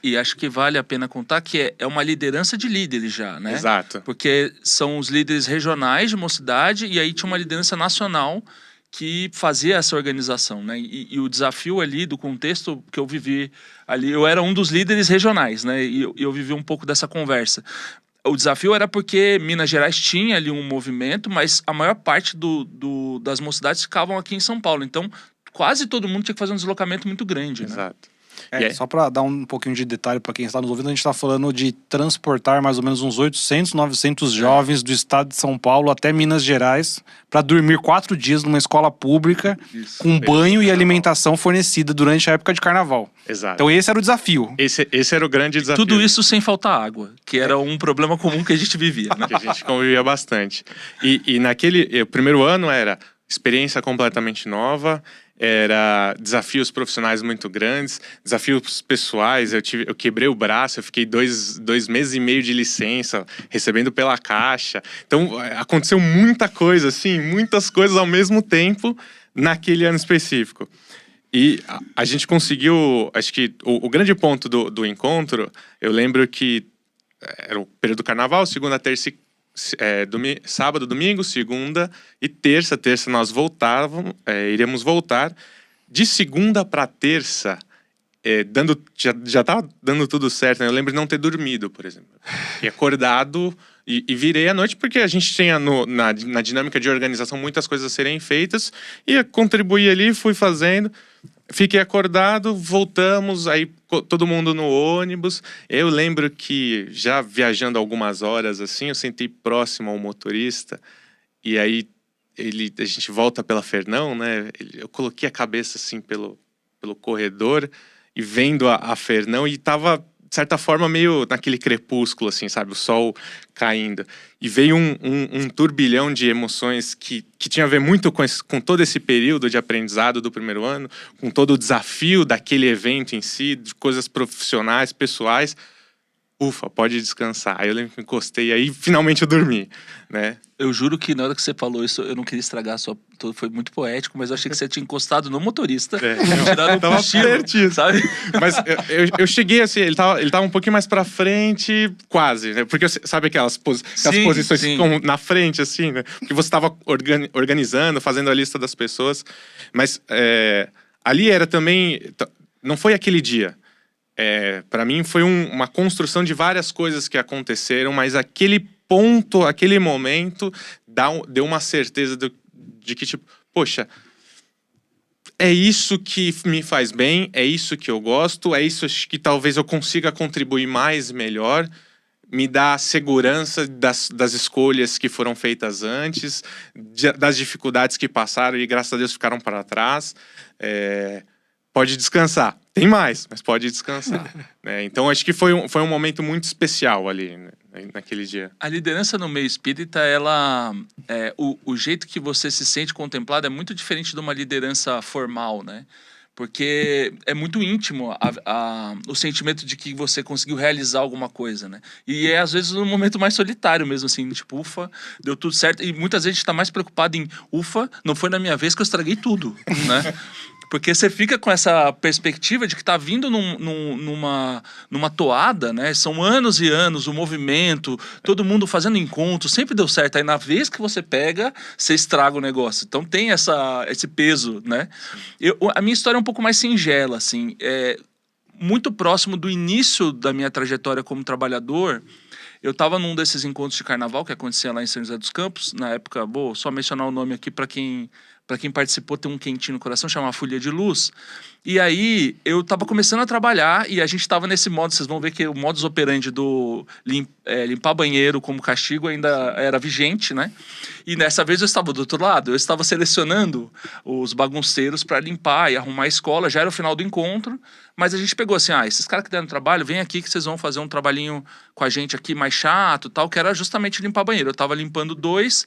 E acho que vale a pena contar que é uma liderança de líderes já, né? Exato. Porque são os líderes regionais de uma cidade e aí tinha uma liderança nacional que fazia essa organização, né? E o desafio ali do contexto que eu vivi ali, eu era um dos líderes regionais, né? E eu vivi um pouco dessa conversa. O desafio era porque Minas Gerais tinha ali um movimento, mas a maior parte das mocidades ficavam aqui em São Paulo. Então, quase todo mundo tinha que fazer um deslocamento muito grande, né? Exato. Só para dar um pouquinho de detalhe para quem está nos ouvindo, a gente está falando de transportar mais ou menos uns 800, 900 jovens do estado de São Paulo até Minas Gerais para dormir 4 dias numa escola pública com banho e alimentação fornecida durante a época de carnaval. Exato. Então esse era o desafio. Esse era o grande desafio. Tudo isso sem faltar água, que era um problema comum que a gente vivia, né? Que a gente convivia bastante. E naquele primeiro ano era experiência completamente nova, era desafios profissionais muito grandes, desafios pessoais. Eu quebrei o braço, eu fiquei dois meses e meio de licença, recebendo pela Caixa. Então, aconteceu muita coisa, assim, muitas coisas ao mesmo tempo naquele ano específico. E a gente conseguiu, acho que o grande ponto do encontro, eu lembro que era o período do carnaval, segunda, terça e sábado, domingo, segunda e terça. Terça nós iríamos voltar. De segunda para terça, já estava dando tudo certo, né? Eu lembro de não ter dormido, por exemplo. E acordado e virei à noite, porque a gente tinha na dinâmica de organização muitas coisas a serem feitas. E contribuí ali, fui fazendo. Fiquei acordado, voltamos, aí todo mundo no ônibus. Eu lembro que, já viajando algumas horas, assim, eu sentei próximo ao motorista. E aí, a gente volta pela Fernão, né? Eu coloquei a cabeça, assim, pelo corredor e vendo a Fernão. E tava, de certa forma, meio naquele crepúsculo, assim, sabe? O sol caindo. E veio um turbilhão de emoções que tinha a ver muito com todo esse período de aprendizado do primeiro ano, com todo o desafio daquele evento em si, de coisas profissionais, pessoais. Ufa, pode descansar. Aí eu lembro que me encostei, aí finalmente eu dormi, né? Eu juro que na hora que você falou isso, eu não queria estragar a sua... Foi muito poético, mas eu achei que você tinha encostado no motorista. Tirado tava pertinho, sabe? Mas eu cheguei assim, ele tava um pouquinho mais pra frente, quase, né? Porque sabe aquelas posições que ficam na frente, assim, né? Porque você tava organizando, fazendo a lista das pessoas. Mas ali era também... Não foi aquele dia. Para mim foi uma construção de várias coisas que aconteceram, mas aquele ponto, aquele momento deu uma certeza de que, tipo, poxa, é isso que me faz bem, é isso que eu gosto, é isso que talvez eu consiga contribuir mais, melhor, me dá segurança das escolhas que foram feitas antes, das dificuldades que passaram e graças a Deus ficaram para trás. Pode descansar. Tem mais, mas pode descansar. Né? Então, acho que foi um momento muito especial ali, né? Naquele dia. A liderança no meio espírita, o jeito que você se sente contemplado é muito diferente de uma liderança formal, né? Porque é muito íntimo o sentimento de que você conseguiu realizar alguma coisa, né? E às vezes um momento mais solitário mesmo, assim, tipo, ufa, deu tudo certo. E muitas vezes a gente tá mais preocupado em, ufa, não foi na minha vez que eu estraguei tudo, né? Porque você fica com essa perspectiva de que tá vindo numa toada, né? São anos e anos, o movimento, todo mundo fazendo encontro, sempre deu certo. Aí na vez que você pega, você estraga o negócio. Então tem esse peso, né? A minha história é um pouco mais singela, assim. Muito próximo do início da minha trajetória como trabalhador. Eu estava num desses encontros de carnaval que acontecia lá em São José dos Campos, na época, só mencionar o nome aqui para quem Para quem participou, tem um quentinho no coração, chama Folha de Luz. E aí, eu tava começando a trabalhar e a gente tava nesse modo, vocês vão ver que o modus operandi do limpar banheiro como castigo ainda era vigente, né? E dessa vez eu estava do outro lado, eu estava selecionando os bagunceiros para limpar e arrumar a escola, já era o final do encontro, mas a gente pegou assim, esses caras que deram trabalho, vem aqui que vocês vão fazer um trabalhinho com a gente aqui mais chato, tal, que era justamente limpar banheiro. Eu tava limpando 2...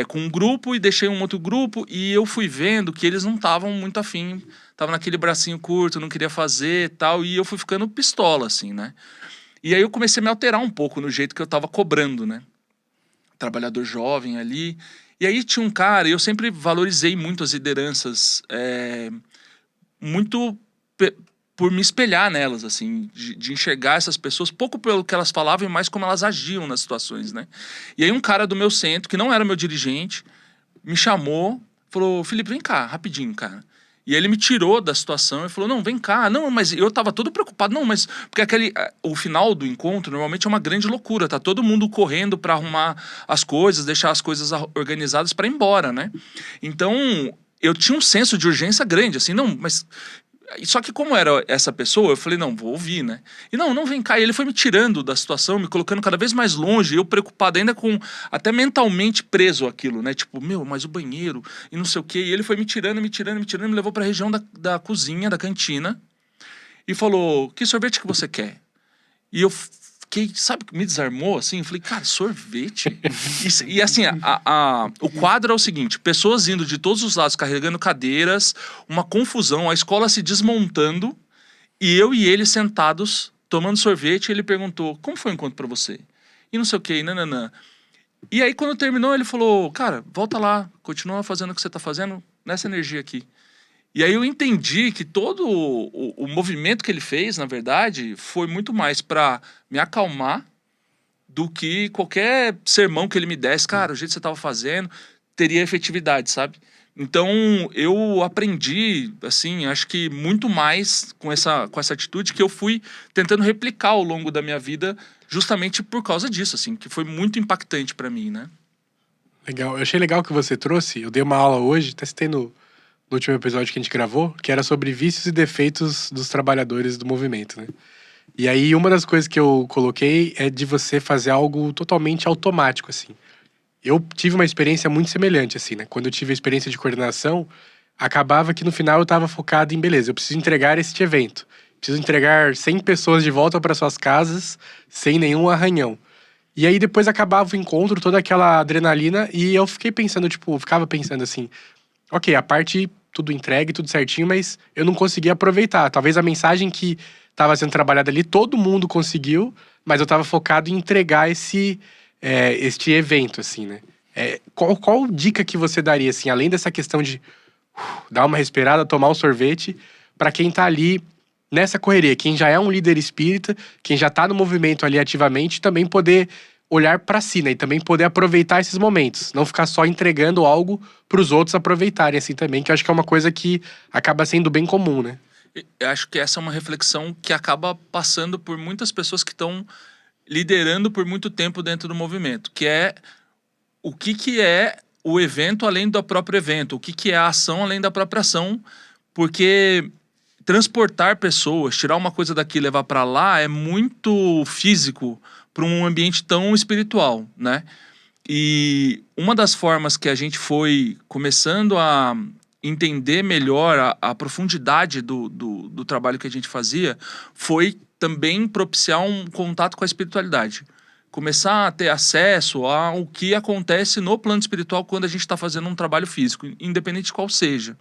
com um grupo e deixei um outro grupo e eu fui vendo que eles não estavam muito afim, tava naquele bracinho curto, não queria fazer e tal, e eu fui ficando pistola, assim, né? E aí eu comecei a me alterar um pouco no jeito que eu tava cobrando, né? Trabalhador jovem ali. E aí tinha um cara, e eu sempre valorizei muito as lideranças, muito por me espelhar nelas, assim, de enxergar essas pessoas, pouco pelo que elas falavam, mas como elas agiam nas situações, né? E aí um cara do meu centro, que não era meu dirigente, me chamou, falou, Felipe, vem cá, rapidinho, cara. E ele me tirou da situação e falou, não, vem cá. Não, mas eu tava todo preocupado. Não, mas... Porque o final do encontro normalmente é uma grande loucura. Tá todo mundo correndo pra arrumar as coisas, deixar as coisas organizadas pra ir embora, né? Então, eu tinha um senso de urgência grande, assim, não, mas... Só que como era essa pessoa, eu falei, não, vou ouvir, né? E não, vem cá. E ele foi me tirando da situação, me colocando cada vez mais longe, eu preocupado ainda com, até mentalmente preso aquilo, né? Tipo, mas o banheiro e não sei o quê. E ele foi me tirando, me levou pra região da cozinha, da cantina, e falou, que sorvete que você quer? E eu fiquei, sabe, me desarmou, assim, eu falei, cara, sorvete? E assim, o quadro é o seguinte, pessoas indo de todos os lados, carregando cadeiras, uma confusão, a escola se desmontando, e eu e ele sentados, tomando sorvete, e ele perguntou, como foi o encontro pra você? E não sei o que, e nananã. E aí, quando terminou, ele falou, cara, volta lá, continua fazendo o que você tá fazendo, nessa energia aqui. E aí eu entendi que todo o movimento que ele fez, na verdade, foi muito mais para me acalmar do que qualquer sermão que ele me desse. Cara, o jeito que você estava fazendo teria efetividade, sabe? Então, eu aprendi, assim, acho que muito mais com essa atitude que eu fui tentando replicar ao longo da minha vida, justamente por causa disso, assim, que foi muito impactante para mim, né? Legal. Eu achei legal que você trouxe. Eu dei uma aula hoje, até citei no último episódio que a gente gravou, que era sobre vícios e defeitos dos trabalhadores do movimento, né? E aí, uma das coisas que eu coloquei é de você fazer algo totalmente automático, assim. Eu tive uma experiência muito semelhante, assim, né? Quando eu tive a experiência de coordenação, acabava que no final eu estava focado em, beleza, eu preciso entregar este evento. Preciso entregar 100 pessoas de volta para suas casas sem nenhum arranhão. E aí, depois acabava o encontro, toda aquela adrenalina, e eu fiquei pensando, ficava pensando assim, ok, a parte tudo entregue, tudo certinho, mas eu não conseguia aproveitar. Talvez a mensagem que estava sendo trabalhada ali, todo mundo conseguiu, mas eu estava focado em entregar este evento, assim, né? Qual dica que você daria, assim, além dessa questão de dar uma respirada, tomar um sorvete, para quem tá ali nessa correria, quem já é um líder espírita, quem já tá no movimento ali ativamente, também poder olhar para si, né? E também poder aproveitar esses momentos. Não ficar só entregando algo para os outros aproveitarem, assim, também. Que eu acho que é uma coisa que acaba sendo bem comum, né? Eu acho que essa é uma reflexão que acaba passando por muitas pessoas que estão liderando por muito tempo dentro do movimento. Que é o que é o evento além do próprio evento. O que é a ação além da própria ação. Porque transportar pessoas, tirar uma coisa daqui e levar para lá é muito físico para um ambiente tão espiritual, né? E uma das formas que a gente foi começando a entender melhor a profundidade do trabalho que a gente fazia foi também propiciar um contato com a espiritualidade. Começar a ter acesso ao que acontece no plano espiritual quando a gente está fazendo um trabalho físico, independente de qual seja.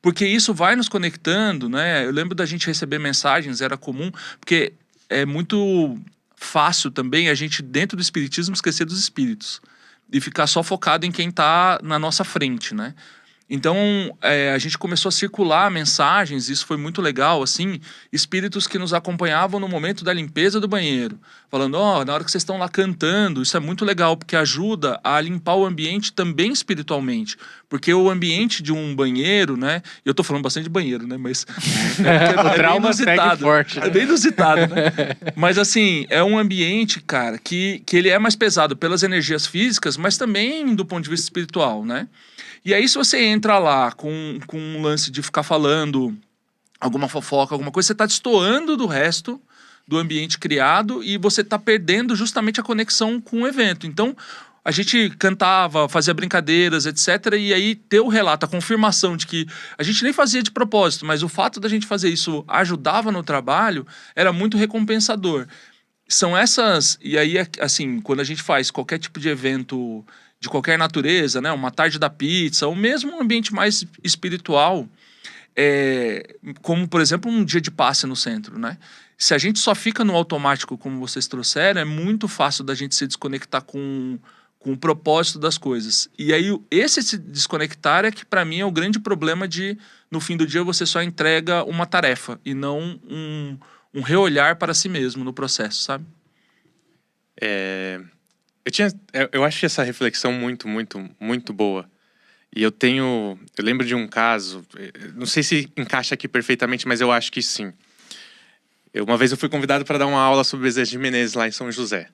Porque isso vai nos conectando, né? Eu lembro da gente receber mensagens, era comum, porque é muito fácil também a gente, dentro do espiritismo, esquecer dos espíritos e ficar só focado em quem está na nossa frente, né? Então, a gente começou a circular mensagens, isso foi muito legal, assim, espíritos que nos acompanhavam no momento da limpeza do banheiro, falando, na hora que vocês estão lá cantando, isso é muito legal, porque ajuda a limpar o ambiente também espiritualmente, porque o ambiente de um banheiro, né, eu tô falando bastante de banheiro, né, mas o trauma segue forte. É bem inusitado, né? Mas assim, é um ambiente, cara, que ele é mais pesado pelas energias físicas, mas também do ponto de vista espiritual, né? E aí, se você entra lá com um lance de ficar falando alguma fofoca, alguma coisa, você tá destoando do resto do ambiente criado e você tá perdendo justamente a conexão com o evento. Então, a gente cantava, fazia brincadeiras, etc. E aí ter o relato, a confirmação de que a gente nem fazia de propósito, mas o fato da gente fazer isso ajudava no trabalho, era muito recompensador. São essas... E aí, assim, quando a gente faz qualquer tipo de evento de qualquer natureza, né? Uma tarde da pizza, ou mesmo um ambiente mais espiritual, como, por exemplo, um dia de passe no centro, né? Se a gente só fica no automático, como vocês trouxeram, é muito fácil da gente se desconectar com o propósito das coisas. E aí, esse se desconectar é que, para mim, é o grande problema de, no fim do dia, você só entrega uma tarefa e não um reolhar para si mesmo no processo, sabe? Eu acho essa reflexão muito, muito, muito boa. E eu lembro de um caso, não sei se encaixa aqui perfeitamente, mas eu acho que sim. Uma vez eu fui convidado para dar uma aula sobre Bezerra de Menezes lá em São José.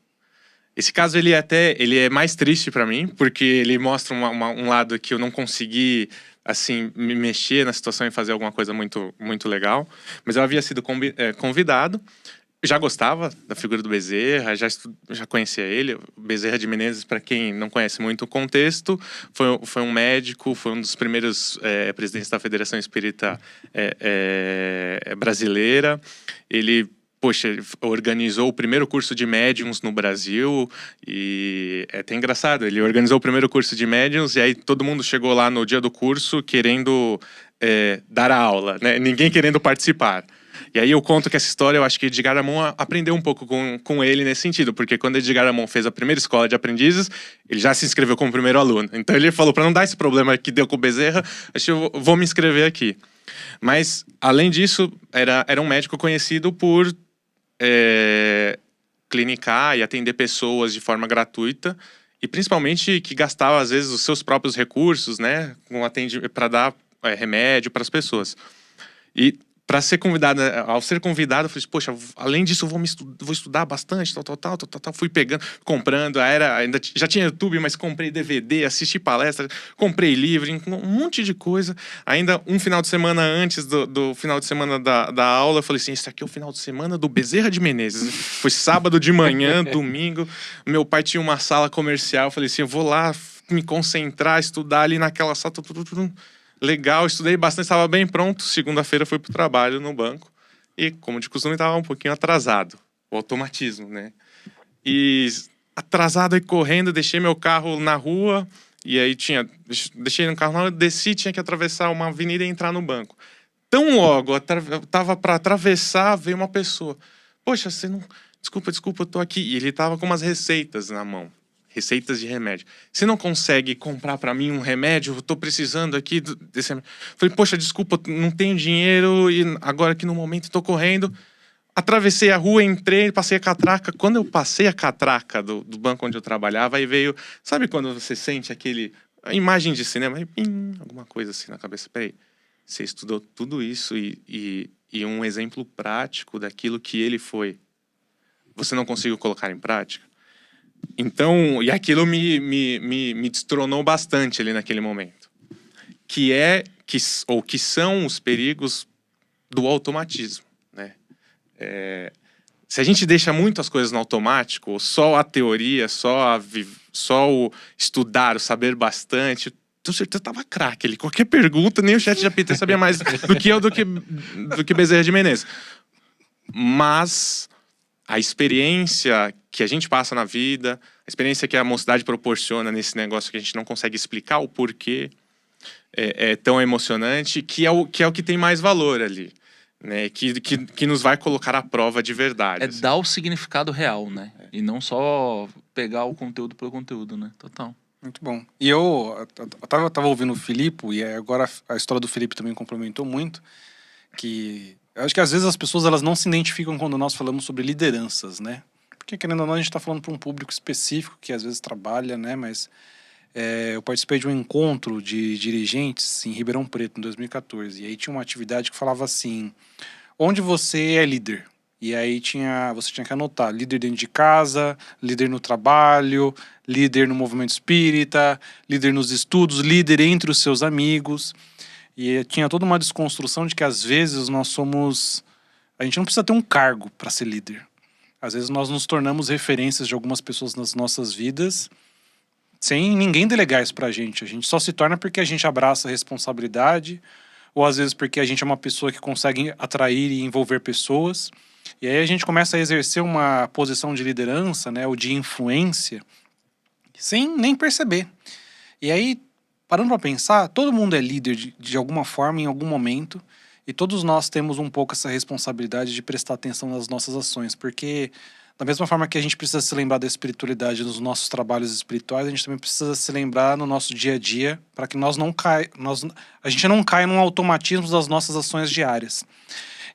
Esse caso ele é mais triste para mim, porque ele mostra um lado que eu não consegui assim me mexer na situação e fazer alguma coisa muito, muito legal. Mas eu havia sido convidado. Já gostava da figura do Bezerra, já conhecia ele. Bezerra de Menezes, para quem não conhece muito o contexto, foi um médico, foi um dos primeiros presidentes da Federação Espírita brasileira. Ele organizou o primeiro curso de médiuns no Brasil e é até engraçado, ele organizou o primeiro curso de médiuns e aí todo mundo chegou lá no dia do curso querendo dar a aula, né? Ninguém querendo participar. E aí eu conto que essa história, eu acho que Edgar Amon aprendeu um pouco com ele nesse sentido, porque quando Edgar Amon fez a primeira escola de aprendizes, ele já se inscreveu como primeiro aluno. Então ele falou, para não dar esse problema que deu com o Bezerra, acho que eu vou me inscrever aqui. Mas, além disso, era um médico conhecido por clinicar e atender pessoas de forma gratuita e principalmente que gastava às vezes os seus próprios recursos, né, para dar remédio para as pessoas. E para ser convidado, ao ser convidado, eu falei, poxa, além disso eu vou estudar bastante, tal. Fui pegando, comprando, ainda já tinha YouTube, mas comprei DVD, assisti palestra, comprei livro, um monte de coisa. Ainda um final de semana antes do final de semana da aula, eu falei assim, esse aqui é o final de semana do Bezerra de Menezes. Foi sábado de manhã, domingo, meu pai tinha uma sala comercial, eu falei assim, eu vou lá me concentrar, estudar ali naquela sala, legal, estudei bastante, estava bem pronto. Segunda-feira fui pro trabalho no banco. E, como de costume, estava um pouquinho atrasado. O automatismo, né? E atrasado e correndo, deixei meu carro na rua. E aí deixei no carro na rua, desci, tinha que atravessar uma avenida e entrar no banco. Tão logo, eu tava para atravessar, veio uma pessoa. Poxa, você não... Desculpa, eu tô aqui. E ele tava com umas receitas na mão. Receitas de remédio. Você não consegue comprar para mim um remédio? Eu tô precisando aqui desse remédio. Falei, poxa, desculpa, não tenho dinheiro e agora aqui no momento tô correndo. Atravessei a rua, entrei, passei a catraca. Quando eu passei a catraca do banco onde eu trabalhava, aí veio... Sabe quando você sente a imagem de cinema? Aí, alguma coisa assim na cabeça. Peraí, você estudou tudo isso e um exemplo prático daquilo que ele foi. Você não conseguiu colocar em prática? Então, e aquilo me destronou bastante ali naquele momento. Que são os perigos do automatismo, né? Se a gente deixa muito as coisas no automático, só a teoria, só o estudar, o saber bastante, com certeza tava craque ali. Qualquer pergunta, nem o ChatGPT sabia mais do que eu, do que Bezerra de Menezes. Mas a experiência que a gente passa na vida, a experiência que a mocidade proporciona nesse negócio que a gente não consegue explicar o porquê, é tão emocionante, que é o que tem mais valor ali, né? Que nos vai colocar à prova de verdade. Assim. Dar o significado real, né? E não só pegar o conteúdo pelo conteúdo, né? Total. Muito bom. E eu tava ouvindo o Filipe, e agora a história do Filipe também complementou muito, que eu acho que às vezes as pessoas elas não se identificam quando nós falamos sobre lideranças, né? Porque, querendo ou não, a gente está falando para um público específico que às vezes trabalha, né? Mas eu participei de um encontro de dirigentes em Ribeirão Preto, em 2014. E aí tinha uma atividade que falava assim, onde você é líder? E aí você tinha que anotar líder dentro de casa, líder no trabalho, líder no movimento espírita, líder nos estudos, líder entre os seus amigos. E tinha toda uma desconstrução de que às vezes a gente não precisa ter um cargo para ser líder. Às vezes nós nos tornamos referências de algumas pessoas nas nossas vidas sem ninguém delegar isso pra gente. A gente só se torna porque a gente abraça a responsabilidade, ou às vezes porque a gente é uma pessoa que consegue atrair e envolver pessoas. E aí a gente começa a exercer uma posição de liderança, né, ou de influência, sem nem perceber. E aí, parando para pensar, todo mundo é líder de alguma forma, em algum momento, e todos nós temos um pouco essa responsabilidade de prestar atenção nas nossas ações, porque da mesma forma que a gente precisa se lembrar da espiritualidade nos nossos trabalhos espirituais, a gente também precisa se lembrar no nosso dia a dia, para que a gente não caia num automatismo das nossas ações diárias.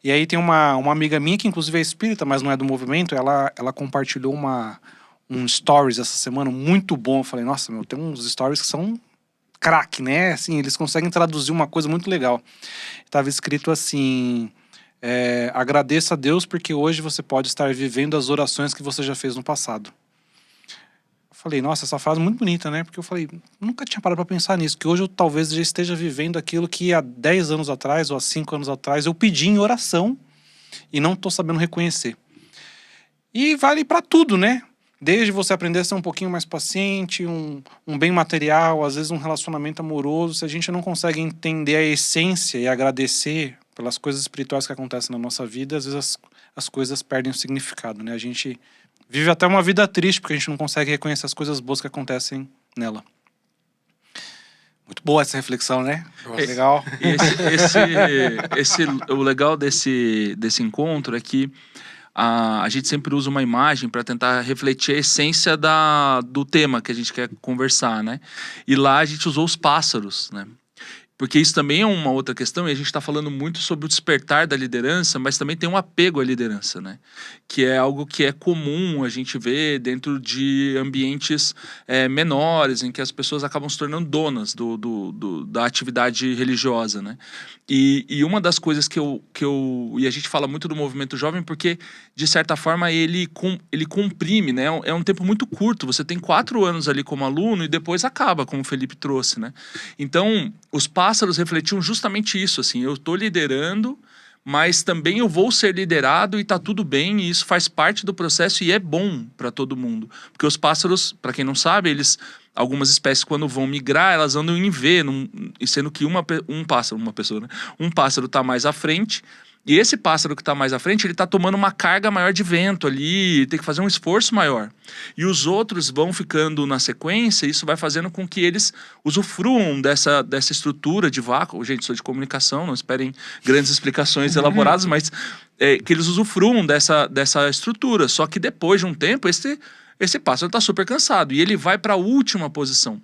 E aí tem uma amiga minha que inclusive é espírita, mas não é do movimento, ela compartilhou um stories essa semana muito bom. Eu falei, nossa, tem uns stories que são craque, né? Assim, eles conseguem traduzir uma coisa muito legal. Tava escrito assim, agradeça a Deus porque hoje você pode estar vivendo as orações que você já fez no passado. Eu falei, nossa, essa frase é muito bonita, né? Porque eu falei, nunca tinha parado pra pensar nisso, que hoje eu talvez já esteja vivendo aquilo que há 10 anos atrás ou há 5 anos atrás eu pedi em oração e não tô sabendo reconhecer. E vale pra tudo, né? Desde você aprender a ser um pouquinho mais paciente, um bem material, às vezes um relacionamento amoroso. Se a gente não consegue entender a essência e agradecer pelas coisas espirituais que acontecem na nossa vida, às vezes as coisas perdem o significado, né? A gente vive até uma vida triste porque a gente não consegue reconhecer as coisas boas que acontecem nela. Muito boa essa reflexão, né? Legal. O legal desse encontro é que a gente sempre usa uma imagem para tentar refletir a essência do tema que a gente quer conversar, né? E lá a gente usou os pássaros, né? Porque isso também é uma outra questão, e a gente está falando muito sobre o despertar da liderança, mas também tem um apego à liderança, né? Que é algo que é comum a gente ver dentro de ambientes menores, em que as pessoas acabam se tornando donas da atividade religiosa, né? E uma das coisas e a gente fala muito do movimento jovem porque, de certa forma, ele comprime, né? É um tempo muito curto, você tem 4 anos ali como aluno e depois acaba, como o Felipe trouxe, né? Então, os pássaros refletiam justamente isso, assim, eu estou liderando, mas também eu vou ser liderado e tá tudo bem, e isso faz parte do processo e é bom para todo mundo. Porque os pássaros, para quem não sabe, algumas espécies quando vão migrar, elas andam em V, sendo que um pássaro tá mais à frente, e esse pássaro que está mais à frente, ele está tomando uma carga maior de vento ali, tem que fazer um esforço maior. E os outros vão ficando na sequência, e isso vai fazendo com que eles usufruam dessa estrutura de vácuo. Gente, sou de comunicação, não esperem grandes explicações elaboradas, mas que eles usufruam dessa estrutura. Só que depois de um tempo, esse pássaro está super cansado, e ele vai para a última posição.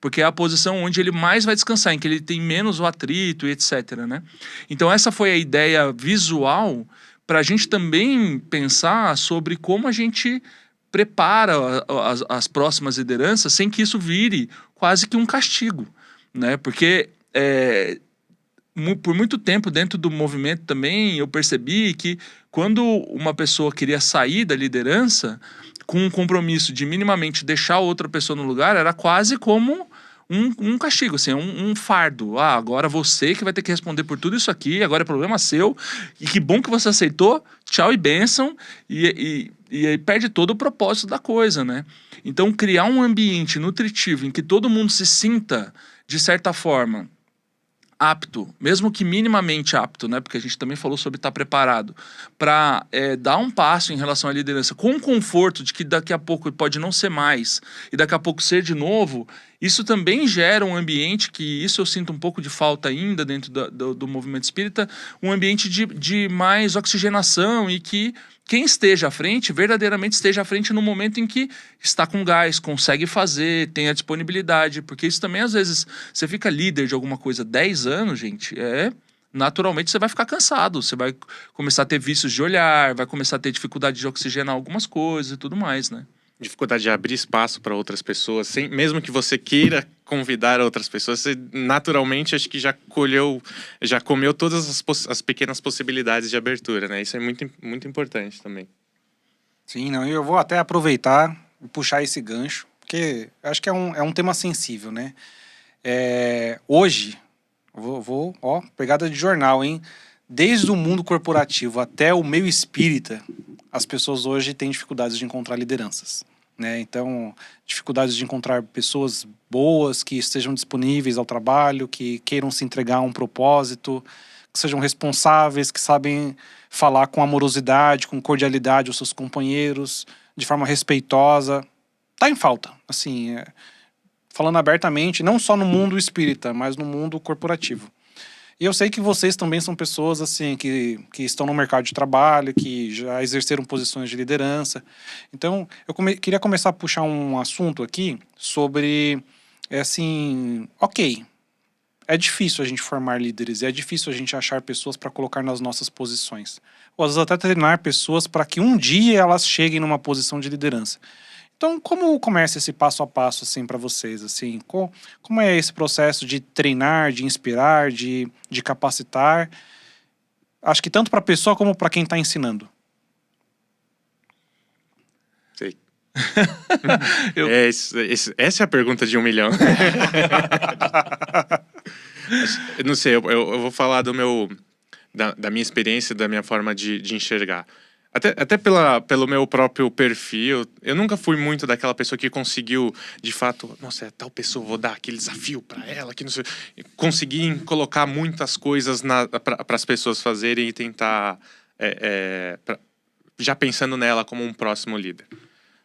Porque é a posição onde ele mais vai descansar, em que ele tem menos o atrito e etc, né? Então essa foi a ideia visual para a gente também pensar sobre como a gente prepara as próximas lideranças sem que isso vire quase que um castigo, né? Porque por muito tempo dentro do movimento também eu percebi que quando uma pessoa queria sair da liderança com um compromisso de minimamente deixar outra pessoa no lugar, era quase como um castigo, assim, um fardo. Agora você que vai ter que responder por tudo isso aqui, agora é problema seu, e que bom que você aceitou, tchau e bênção, e aí perde todo o propósito da coisa, né? Então criar um ambiente nutritivo em que todo mundo se sinta, de certa forma, apto, mesmo que minimamente apto, né? Porque a gente também falou sobre estar preparado para dar um passo em relação à liderança com conforto de que daqui a pouco pode não ser mais e daqui a pouco ser de novo. Isso também gera um ambiente que isso eu sinto um pouco de falta ainda dentro do movimento espírita, um ambiente de mais oxigenação e que quem esteja à frente, verdadeiramente esteja à frente no momento em que está com gás, consegue fazer, tem a disponibilidade, porque isso também às vezes, você fica líder de alguma coisa 10 anos, gente, naturalmente você vai ficar cansado, você vai começar a ter vícios de olhar, vai começar a ter dificuldade de oxigenar algumas coisas e tudo mais, né? dificuldade de abrir espaço para outras pessoas, mesmo que você queira convidar outras pessoas, você naturalmente acho que já comeu todas as pequenas possibilidades de abertura, né? Isso é muito, muito importante também. Sim, não, eu vou até aproveitar e puxar esse gancho, porque acho que é um tema sensível, né? Hoje, ó, pegada de jornal, hein? Desde o mundo corporativo até o meio espírita, as pessoas hoje têm dificuldades de encontrar lideranças, né? Então, dificuldades de encontrar pessoas boas que estejam disponíveis ao trabalho, que queiram se entregar a um propósito, que sejam responsáveis, que sabem falar com amorosidade, com cordialidade aos seus companheiros, de forma respeitosa. Tá em falta, assim, falando abertamente, não só no mundo espírita, mas no mundo corporativo. E eu sei que vocês também são pessoas assim que estão no mercado de trabalho, que já exerceram posições de liderança. Então, eu queria começar a puxar um assunto aqui sobre, assim, ok, é difícil a gente formar líderes, é difícil a gente achar pessoas para colocar nas nossas posições. Ou às vezes até treinar pessoas para que um dia elas cheguem numa posição de liderança. Então, como começa esse passo a passo, assim, para vocês, assim? Como é esse processo de treinar, de inspirar, de capacitar? Acho que tanto para a pessoa como para quem está ensinando. Sei. Essa é a pergunta de 1 milhão. Eu não sei, eu vou falar da minha experiência, da minha forma de enxergar. Até pelo meu próprio perfil, eu nunca fui muito daquela pessoa que conseguiu, de fato, nossa, tal pessoa, vou dar aquele desafio para ela, que não sei, conseguir colocar muitas coisas para as pessoas fazerem e tentar, já pensando nela como um próximo líder.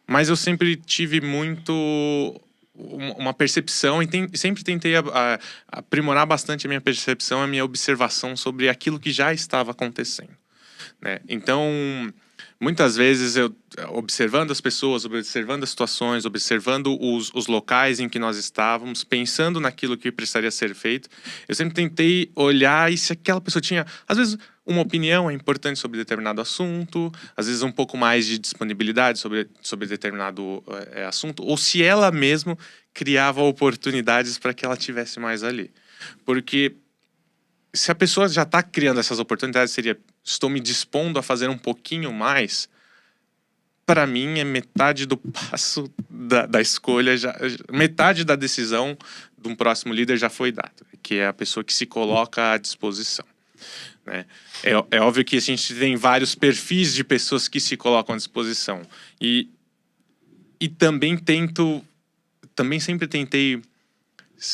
Mas eu sempre tive muito uma percepção e sempre tentei aprimorar bastante a minha percepção, a minha observação sobre aquilo que já estava acontecendo, né? Então, muitas vezes eu, observando as pessoas, observando as situações, observando os locais em que nós estávamos, pensando naquilo que precisaria ser feito, eu sempre tentei olhar e se aquela pessoa tinha, às vezes, uma opinião importante sobre determinado assunto, às vezes um pouco mais de disponibilidade sobre determinado assunto, ou se ela mesma criava oportunidades para que ela tivesse mais ali. Porque se a pessoa já está criando essas oportunidades, estou me dispondo a fazer um pouquinho mais, para mim é metade do passo da escolha, metade da decisão de um próximo líder já foi dada, que é a pessoa que se coloca à disposição, né? É óbvio que a gente tem vários perfis de pessoas que se colocam à disposição. E também sempre tentei,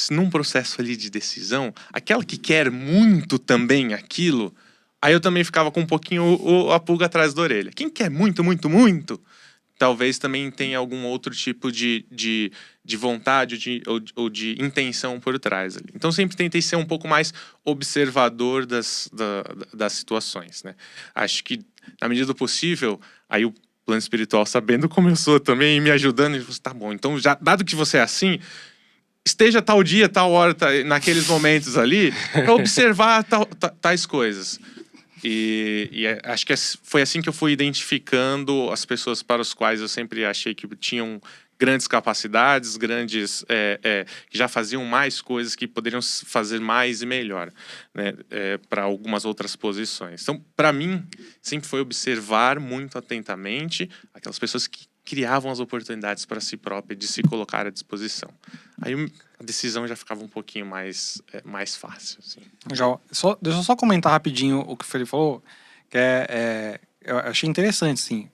num processo ali de decisão, aquela que quer muito também aquilo, aí eu também ficava com um pouquinho a pulga atrás da orelha. Quem quer muito, muito, muito, talvez também tenha algum outro tipo de vontade ou de intenção por trás ali. Então sempre tentei ser um pouco mais observador das situações, né? Acho que, na medida do possível, aí o plano espiritual, sabendo como eu sou também, e me ajudando, ele falou, tá bom, então já, dado que você é assim, esteja tal dia, tal hora, naqueles momentos ali, para observar tais coisas. E acho que foi assim que eu fui identificando as pessoas para as quais eu sempre achei que tinham grandes capacidades, que já faziam mais coisas, que poderiam fazer mais e melhor, né, para algumas outras posições. Então, para mim, sempre foi observar muito atentamente aquelas pessoas que criavam as oportunidades para si própria de se colocar à disposição. Aí a decisão já ficava um pouquinho mais fácil, assim. Legal. Deixa eu só comentar rapidinho o que o Felipe falou, que eu achei interessante, assim,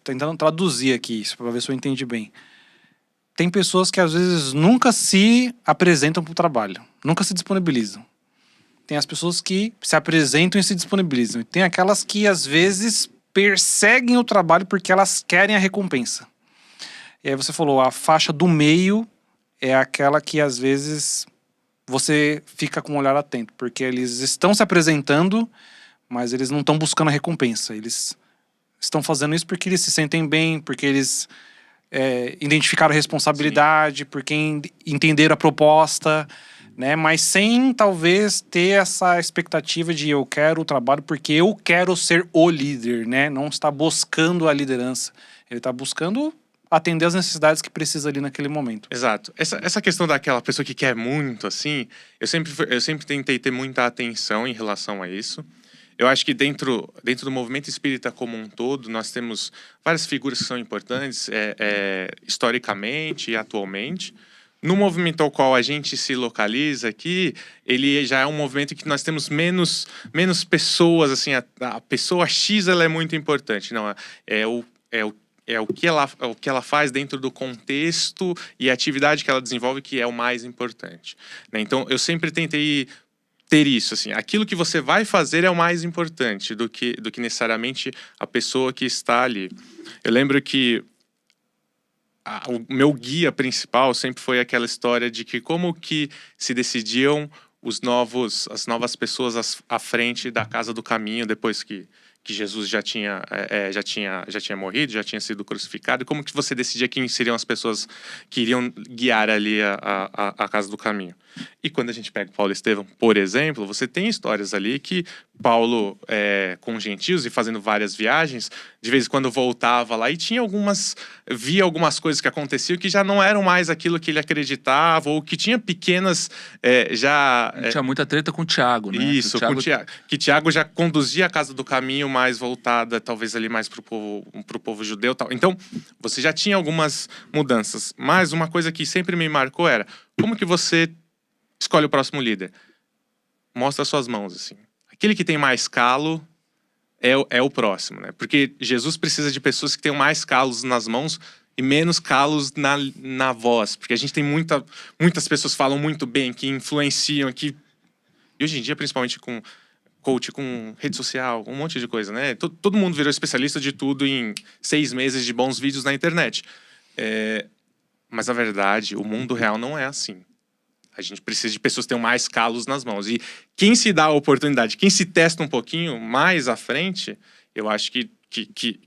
tentando traduzir aqui isso para ver se eu entendi bem. Tem pessoas que às vezes nunca se apresentam para o trabalho, nunca se disponibilizam. Tem as pessoas que se apresentam e se disponibilizam. E tem aquelas que às vezes perseguem o trabalho porque elas querem a recompensa. E aí você falou, a faixa do meio é aquela que às vezes você fica com um olhar atento, porque eles estão se apresentando, mas eles não estão buscando a recompensa. Eles estão fazendo isso porque eles se sentem bem, porque eles identificaram a responsabilidade, sim, porque entenderam a proposta, né? Mas sem talvez ter essa expectativa de eu quero o trabalho porque eu quero ser o líder, né? Não está buscando a liderança. Ele está buscando atender as necessidades que precisa ali naquele momento. Exato. Essa questão daquela pessoa que quer muito, assim, eu sempre tentei ter muita atenção em relação a isso. Eu acho que dentro do movimento espírita como um todo, nós temos várias figuras que são importantes, historicamente e atualmente. No movimento ao qual a gente se localiza aqui, ele já é um movimento que nós temos menos pessoas, assim, a pessoa X ela é muito importante. Não, é o que ela faz dentro do contexto e a atividade que ela desenvolve que é o mais importante, né? Então, eu sempre tentei ter isso, assim, aquilo que você vai fazer é o mais importante do que necessariamente a pessoa que está ali. Eu lembro que o meu guia principal sempre foi aquela história de que como que se decidiam as novas pessoas à frente da casa do caminho depois que Jesus já tinha morrido, já tinha sido crucificado, e como que você decidia quem seriam as pessoas que iriam guiar ali a casa do caminho. E quando a gente pega Paulo e Estevão, por exemplo, você tem histórias ali que Paulo, com gentios e fazendo várias viagens, de vez em quando voltava lá e via algumas coisas que aconteciam que já não eram mais aquilo que ele acreditava, ou que tinha pequenas tinha muita treta com o Tiago, né? Isso, com o Tiago. Que Tiago já conduzia a casa do caminho mais voltada, talvez ali mais pro povo judeu e tal. Então, você já tinha algumas mudanças. Mas uma coisa que sempre me marcou era, como que você escolhe o próximo líder? Mostra suas mãos, assim. Aquele que tem mais calo é o próximo, né? Porque Jesus precisa de pessoas que tenham mais calos nas mãos e menos calos na voz. Porque a gente tem muitas pessoas que falam muito bem, que influenciam, e hoje em dia, principalmente com coach, com rede social, um monte de coisa, né? Todo mundo virou especialista de tudo em 6 meses de bons vídeos na internet. Mas, na verdade, o mundo real não é assim. A gente precisa de pessoas que tenham mais calos nas mãos. E quem se dá a oportunidade, quem se testa um pouquinho mais à frente, eu acho que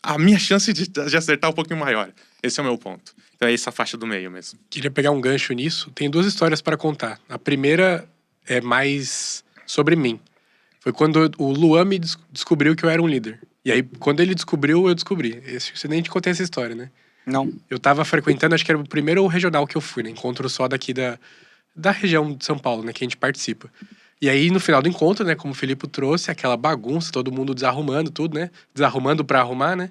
a minha chance de acertar é um pouquinho maior. Esse é o meu ponto. Então é essa faixa do meio mesmo. Queria pegar um gancho nisso. Tem 2 histórias para contar. A primeira é mais sobre mim. Foi quando o Luan me descobriu que eu era um líder. E aí, quando ele descobriu, eu descobri. Você nem te contei essa história, né? Não. Eu tava frequentando, acho que era o primeiro regional que eu fui, né? Encontro só daqui da região de São Paulo, né? Que a gente participa. E aí, no final do encontro, né? Como o Filipe trouxe, aquela bagunça, todo mundo desarrumando tudo, né? Desarrumando pra arrumar, né?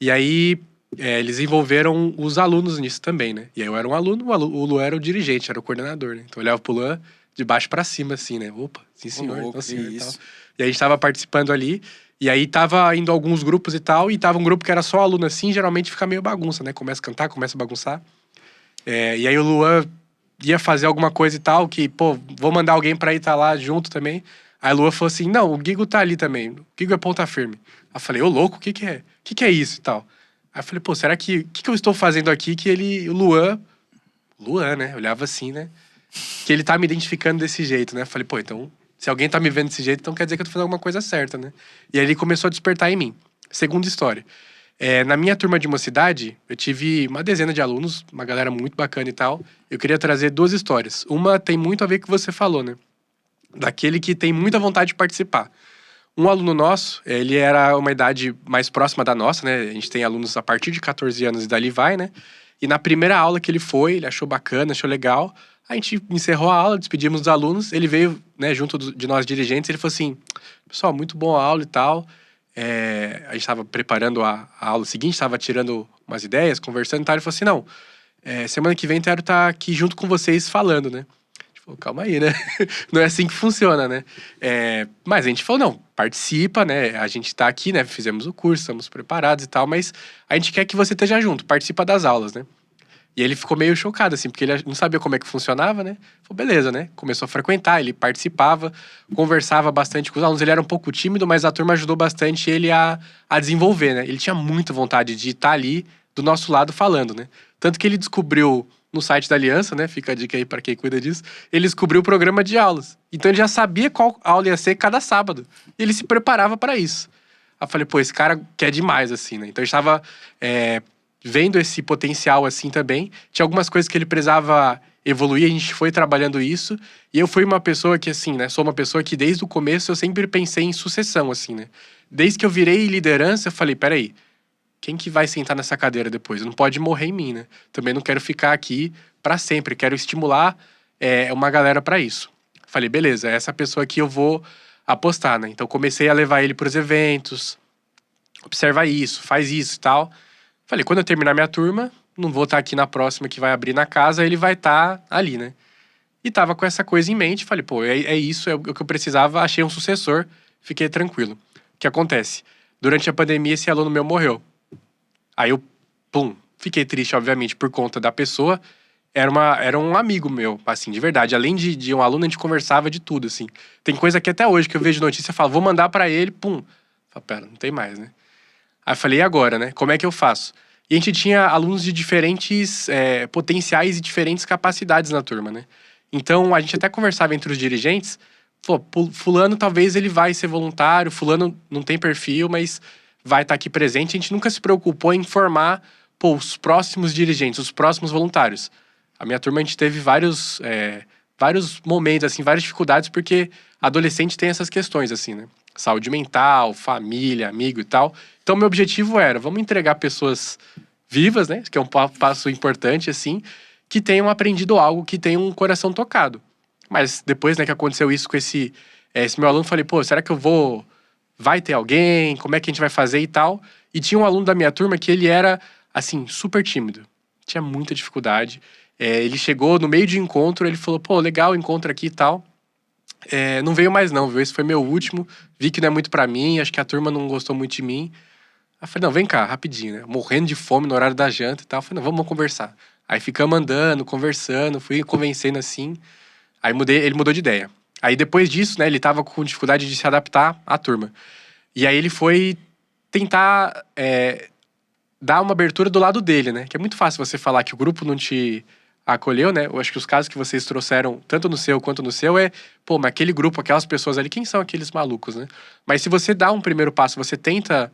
E aí, eles envolveram os alunos nisso também, né? E aí eu era um aluno, o Luan era o dirigente, era o coordenador, né? Então eu olhava pro Luan de baixo pra cima, assim, né? Opa, sim senhor, louco, então senhor e isso. tal. E aí a gente tava participando ali, e aí tava indo alguns grupos e tal, e tava um grupo que era só aluno assim, geralmente fica meio bagunça, né? Começa a cantar, começa a bagunçar. E aí o Luan ia fazer alguma coisa e tal, que, pô, vou mandar alguém pra ir tá lá junto também. Aí o Luan falou assim, não, o Guigo tá ali também, o Guigo é ponta firme. Aí eu falei, ô louco, o que é? O que é isso e tal? Aí eu falei, pô, será que, o que eu estou fazendo aqui que o Luan, né? Eu olhava assim, né? Que ele tá me identificando desse jeito, né? Eu falei, pô, então, se alguém tá me vendo desse jeito, então quer dizer que eu tô fazendo alguma coisa certa, né? E aí ele começou a despertar em mim. Segunda história. Na minha turma de mocidade, eu tive uma dezena de alunos, uma galera muito bacana e tal. Eu queria trazer 2 histórias. Uma tem muito a ver com o que você falou, né? Daquele que tem muita vontade de participar. Um aluno nosso, ele era uma idade mais próxima da nossa, né? A gente tem alunos a partir de 14 anos e dali vai, né? E na primeira aula que ele foi, ele achou bacana, achou legal. A gente encerrou a aula, despedimos dos alunos. Ele veio, né, junto de nós dirigentes, ele falou assim, pessoal, muito boa a aula e tal. A gente estava preparando a aula seguinte, estava tirando umas ideias, conversando e tal. Ele falou assim, não, semana que vem quero estar aqui junto com vocês falando, né? Falou, calma aí, né? Não é assim que funciona, né? Mas a gente falou, não, participa, né? A gente tá aqui, né? Fizemos o curso, estamos preparados e tal, mas a gente quer que você esteja junto, participa das aulas, né? E ele ficou meio chocado, assim, porque ele não sabia como é que funcionava, né? Falou, beleza, né? Começou a frequentar, ele participava, conversava bastante com os alunos. Ele era um pouco tímido, mas a turma ajudou bastante ele a desenvolver, né? Ele tinha muita vontade de estar ali do nosso lado falando, né? Tanto que ele descobriu no site da Aliança, né? Fica a dica aí para quem cuida disso. Ele descobriu o programa de aulas. Então ele já sabia qual aula ia ser cada sábado. E ele se preparava para isso. Aí eu falei, pô, esse cara quer demais, assim, né? Então a gente tava vendo esse potencial assim também. Tinha algumas coisas que ele precisava evoluir, a gente foi trabalhando isso. E eu fui uma pessoa que, assim, né? Sou uma pessoa que desde o começo eu sempre pensei em sucessão, assim, né? Desde que eu virei liderança, eu falei, peraí, quem que vai sentar nessa cadeira depois? Não pode morrer em mim, né? Também não quero ficar aqui para sempre, quero estimular uma galera para isso. Falei, beleza, essa pessoa aqui eu vou apostar, né? Então comecei a levar ele pros eventos, observa isso, faz isso e tal. Falei, quando eu terminar minha turma, não vou estar aqui na próxima que vai abrir na casa, ele vai estar ali, né? E tava com essa coisa em mente, falei, pô, é isso, é o que eu precisava, achei um sucessor, fiquei tranquilo. O que acontece? Durante a pandemia, esse aluno meu morreu. Aí eu, fiquei triste, obviamente, por conta da pessoa. Era um amigo meu, assim, de verdade. Além de um aluno, a gente conversava de tudo, assim. Tem coisa que até hoje que eu vejo notícia, eu falo, vou mandar pra ele, Falo, pera, não tem mais, né? Aí eu falei, e agora, né? Como é que eu faço? E a gente tinha alunos de diferentes potenciais e diferentes capacidades na turma, né? Então, a gente até conversava entre os dirigentes, fulano talvez ele vai ser voluntário, fulano não tem perfil, mas vai estar aqui presente. A gente nunca se preocupou em formar, os próximos dirigentes, os próximos voluntários. A minha turma, a gente teve vários momentos, assim, várias dificuldades, porque adolescente tem essas questões, assim, né? Saúde mental, família, amigo e tal. Então, meu objetivo era, vamos entregar pessoas vivas, né? Que é um passo importante, assim, que tenham aprendido algo, que tenham um coração tocado. Mas depois, né, que aconteceu isso com esse meu aluno, falei, será que vai ter alguém? Como é que a gente vai fazer e tal? E tinha um aluno da minha turma que ele era, assim, super tímido. Tinha muita dificuldade. Ele chegou no meio de encontro, ele falou, legal o encontro aqui e tal. Não veio mais não, viu? Esse foi meu último. Vi que não é muito pra mim, acho que a turma não gostou muito de mim. Aí eu falei, não, vem cá, rapidinho, né? Morrendo de fome no horário da janta e tal. Eu falei, não, vamos conversar. Aí ficamos andando, conversando, fui convencendo assim. Aí ele mudou de ideia. Aí depois disso, né, ele tava com dificuldade de se adaptar à turma. E aí ele foi tentar dar uma abertura do lado dele, né? Que é muito fácil você falar que o grupo não te acolheu, né? Eu acho que os casos que vocês trouxeram, tanto no seu quanto no seu, mas aquele grupo, aquelas pessoas ali, quem são aqueles malucos, né? Mas se você dá um primeiro passo, você tenta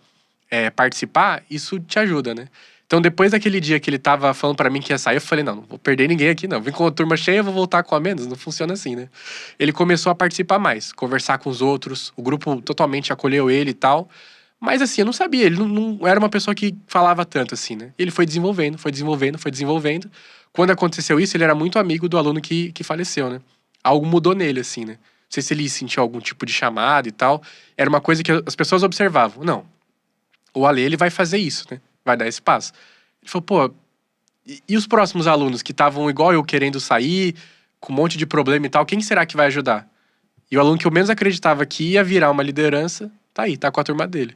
participar, isso te ajuda, né? Então, depois daquele dia que ele tava falando pra mim que ia sair, eu falei, não vou perder ninguém aqui, não. Vim com a turma cheia, vou voltar com a menos. Não funciona assim, né? Ele começou a participar mais, conversar com os outros, o grupo totalmente acolheu ele e tal. Mas assim, eu não sabia, ele não era uma pessoa que falava tanto assim, né? Ele foi desenvolvendo. Quando aconteceu isso, ele era muito amigo do aluno que faleceu, né? Algo mudou nele, assim, né? Não sei se ele sentiu algum tipo de chamada e tal. Era uma coisa que as pessoas observavam. Não, o Ale, ele vai fazer isso, né? Vai dar esse passo. Ele falou, e os próximos alunos que estavam igual eu querendo sair, com um monte de problema e tal, quem será que vai ajudar? E o aluno que eu menos acreditava que ia virar uma liderança, tá aí, tá com a turma dele.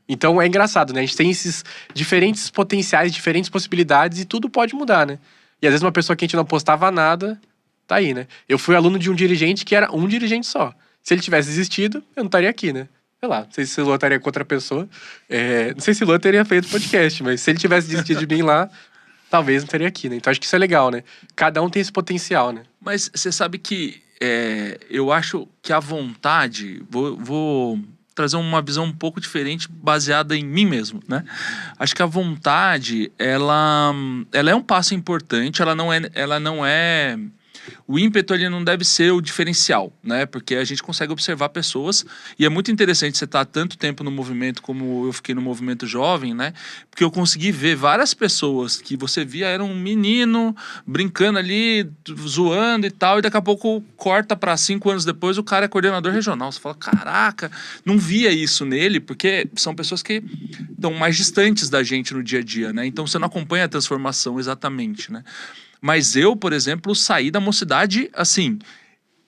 Então é engraçado, né? A gente tem esses diferentes potenciais, diferentes possibilidades e tudo pode mudar, né? E às vezes uma pessoa que a gente não postava nada, tá aí, né? Eu fui aluno de um dirigente que era um dirigente só. Se ele tivesse desistido, eu não estaria aqui, né? Sei lá, não sei se o Luan estaria com outra pessoa. Não sei se o Luan teria feito podcast, mas se ele tivesse desistido de mim lá, talvez não estaria aqui, né? Então acho que isso é legal, né? Cada um tem esse potencial, né? Mas você sabe que eu acho que a vontade... Vou trazer uma visão um pouco diferente, baseada em mim mesmo, né? Acho que a vontade, ela é um passo importante, ela não é o ímpeto ele não deve ser o diferencial, né? Porque a gente consegue observar pessoas, e é muito interessante você estar tanto tempo no movimento como eu fiquei no movimento jovem, né? Porque eu consegui ver várias pessoas que você via era um menino brincando ali, zoando e tal, e daqui a pouco corta para 5 anos depois o cara é coordenador regional. Você fala, caraca, não via isso nele, porque são pessoas que estão mais distantes da gente no dia a dia, né? Então você não acompanha a transformação exatamente, né? Mas eu, por exemplo, saí da mocidade assim.